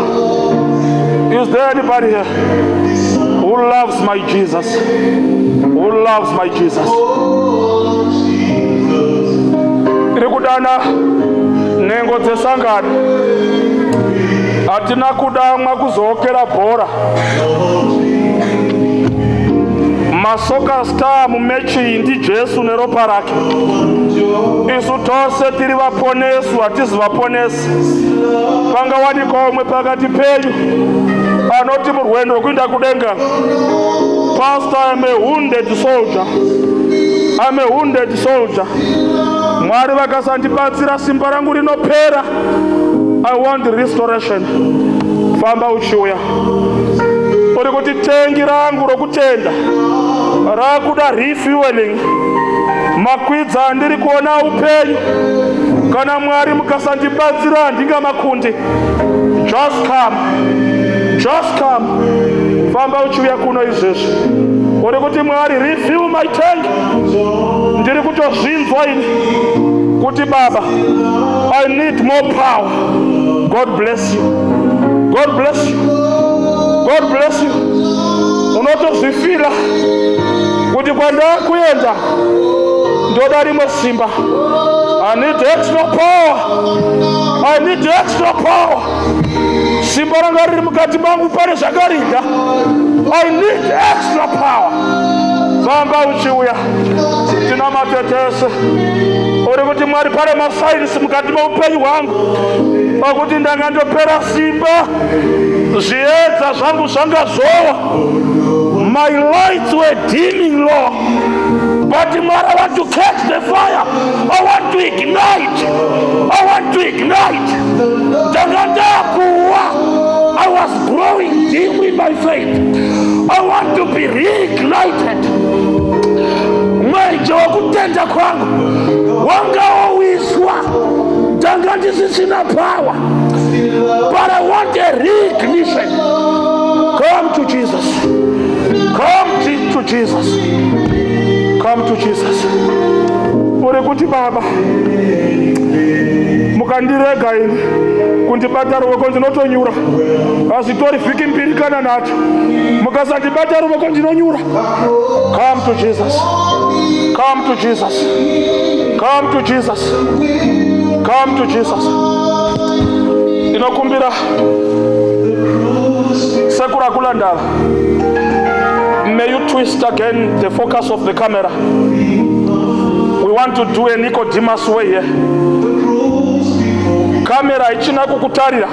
Is there anybody here who loves my Jesus? Who loves my Jesus? Tiri kudana nengo dzesangano. Hatina kudamwa kuzokera bhora. Masoka star mumechi ndi Jesu neropa rake. Isu tose tiri vaponesu, hatizi vaponesi. Panga wanika umwe pakati penyu anoti murwendo rwekuenda kudenga. Pastor, I'm a wounded soldier. I'm a wounded soldier. Mwari vakasandibatsira simba rangu rinopera. I want the restoration. Famba uchiuya. Uri kuti tengi rangu rokutenda rakuda refueling. Makwidza andiri kuona upenyu. Kana Mwari mukasandibatsira handingamakundi. Just come. Just come. Famba uchiuya kuno izvezvi. Uri kuti Mwari refuel my tank. Ndiri kutozvinzwa ini kuti Baba, I need more power. God bless you. God bless you. God bless you. Unotozvifila kuti kwandakuenda ndoda rimwe simba. I need extra power. I need extra power. Simba ranga riri mukati mangu pane zvakarinda. I need extra power. Famba uchiuya. Tina matetese. Uri kuti Mwari pane masainisi mukati meupenyu hwangu akuti ndanga ndopera simba. Zviedza zvangu zvanga zowa. My lights were dimming low. But Mwari, I want to catch the fire. I want to ignite. I want to ignite. Ndanga ndakuwa. I was growing dim in my faith. I want to be real. reignited. Mwenje wakutenda kwangu wangaowiswa, ndanga ndisisina power, but I want a reignition. Come to Jesus. Come to Jesus. Come to Jesus. Uri kuti Baba mukandirega ini kundibata ruoko ndinotonyura, hazvitori vhiki mbiri kana nacho. Mukasandibata ruoko ndinonyura. Come to Jesus. Come to Jesus. Come to Jesus. Come to Jesus. Inokumbira Sekura Kulandala, may you twist again the focus of the camera. We want to do a Nicodemus way here. Camera ichina kukutarira.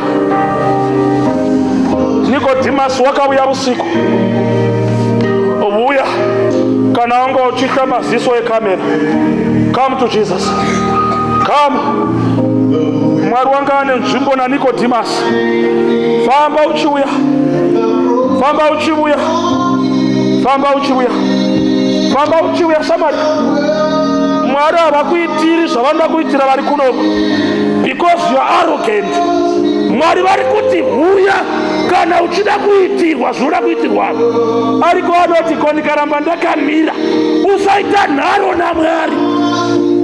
Nicodemus wakauya usiku. Obuya kana wangu uchika maziso ya kamera. Come to Jesus. Come. Mwari wanga ane nzvimbo na Nicodemus. Famba uchiuya. Famba uchiuya. Famba uchiuya. Famba uchiuya Samari. Mwari havakuitiri zvavanoda kuitira vari kunoko, because you are arrogant. Mwari vari kuti huya kana uchida kuitirwa zvoda kuitirwa. Ariko anoti ko ndikaramba ndakamira usaita nharo naMwari.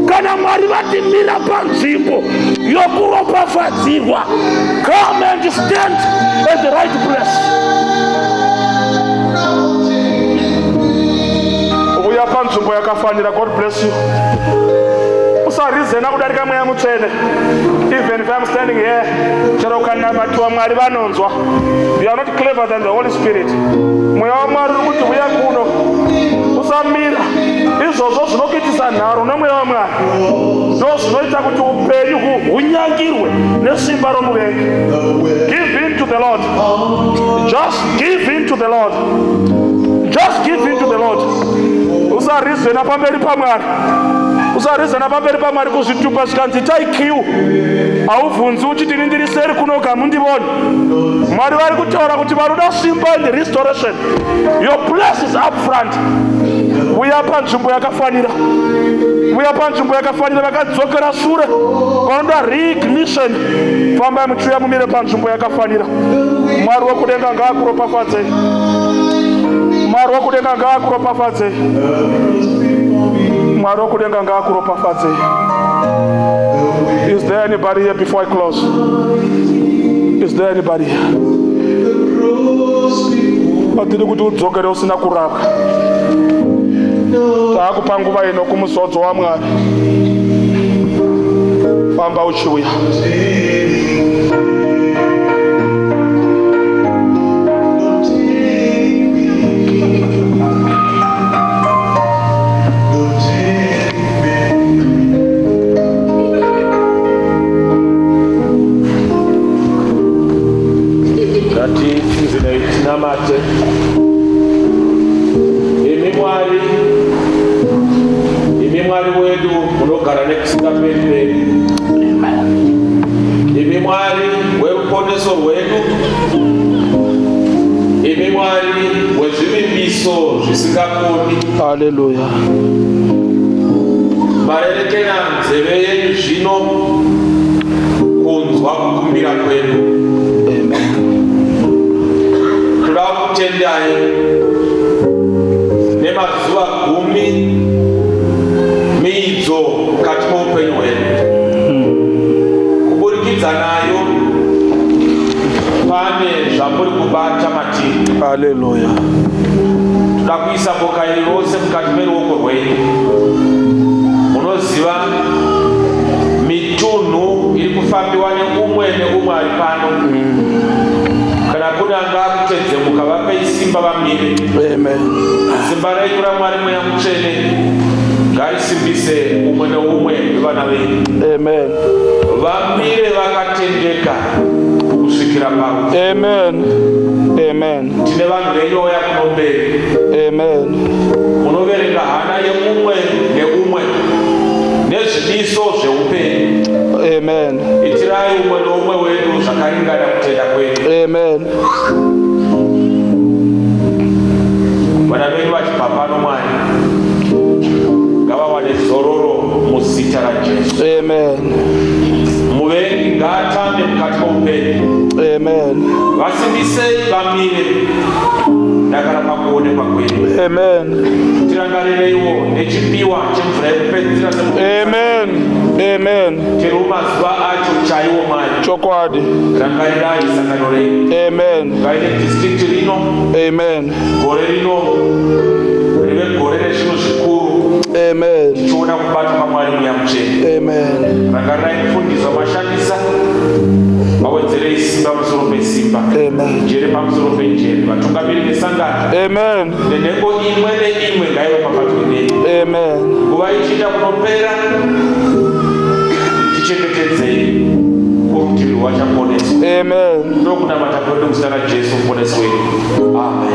Kana Mwari vati mira panzvimbo yokuropafadzirwa, come and stand at the right place. Uya panzvimbo yakafanira. God bless you. Usarizena kudarika mweya mutsvene. Even if I'm standing here, chero kana matuwa Mwari vanonzwa. You are not clever than the Holy Spirit. Mweya waMwari uri kuti uya kuno. Usamira. Izvozvo zvinokuitisa nharo nomweya waMwari. Ndo zvinoita kuti upenyu hunyangirwe nesimba romuvengi. Give in to the Lord. Just give in to the Lord. Just give in to the Lord. Usarizena pamberi paMwari. Usarizena pamberi paMwari kuzvitupa zvikanzi taikiu. Haubvunzi uchiti ndiri seri kunoga mundivoni. Mwari vari kutaura kuti varuda simba in the restoration. Your place is up front. Uya panzvimbo yakafanira. Uya panzvimbo yakafanira, vakadzokera sure. Vanoda reignition. Fambai muchiuya mumire panzvimbo yakafanira. Mwari wokudenga ngaakuropafadzei. Mwari wokudenga ngaakuropafadzei. Mwari wokudenga ngaakuropafadzei. Is there anybody here before I close? Is there anybody here? Atiri kuti udzokere usina kurapwa. Taakupa nguva ino kumuzodzo waMwari. Famba uchiuya. Tinamate. Imi Mwari wedu munogara nekusingaperi. Imi Mwari weruponeso rwedu. Imi Mwari wezvivimbiso zvisingakoni. Hallelujah. Marerekera nzeve yenyu zvino kunzwa kukumbira kwedu. Tendai nemazuva 10 miidzo mukati meupenyu hwedu. Kuburikidza nayo pane zvamuri kubata matiri. Haleluya. Toda kuisa boka iri rose mukati meruoko rwenyu. Munoziva mitunhu iri kufambiwa neumwe neumwe ari pano. Kana kuna ngakutedzemuka vape isimba vamire. Amen. Simba renyu raMwari mweya mutsvene ngarisimbise umwe neumwe wevana venyu. Amen. Vamire vakatendeka kusvikira pano. Amen. Amen. Tine vanhu venyoya kuno mberi. Amen. Munoverenga hana yeumwe neumwe nezvimiso zveupenyu. Amen. Itirai umwe neumwe wedu zvakaringana kutenda kwedu. Amen. Vana vedu Amen. muvengi ngaatambe mukati mw'upenyu. Amen. Basimbisei bamire ddagala pakuwonekwa kwenu. Amen. Tirangalireyo n'ekipiwa ky'envula y'okupenzera Amen. Amen. terumaziba akyo kyayiwo mwali. Chokwadi. Rangalira isangano lye. Amen. Gaine district lino. Amen. Gole lino libe golere kino kikulu. Amen. Kiwona kubata mwalimu ya mcheni. Amen. Rangalira enfundizo amashanisa bawenzere isimba musoro pesimba. Amen. Jere pamusoro penjere batungamirire sangano. Amen. Neneko imwe neimwe ngayo papatwine. Amen. Kuba ichida kunopera tichengetedzei kurutivi rwachaponeswa. Amen. Ndokunamata kwedu muzita raJesu muponesi wedu. Amen.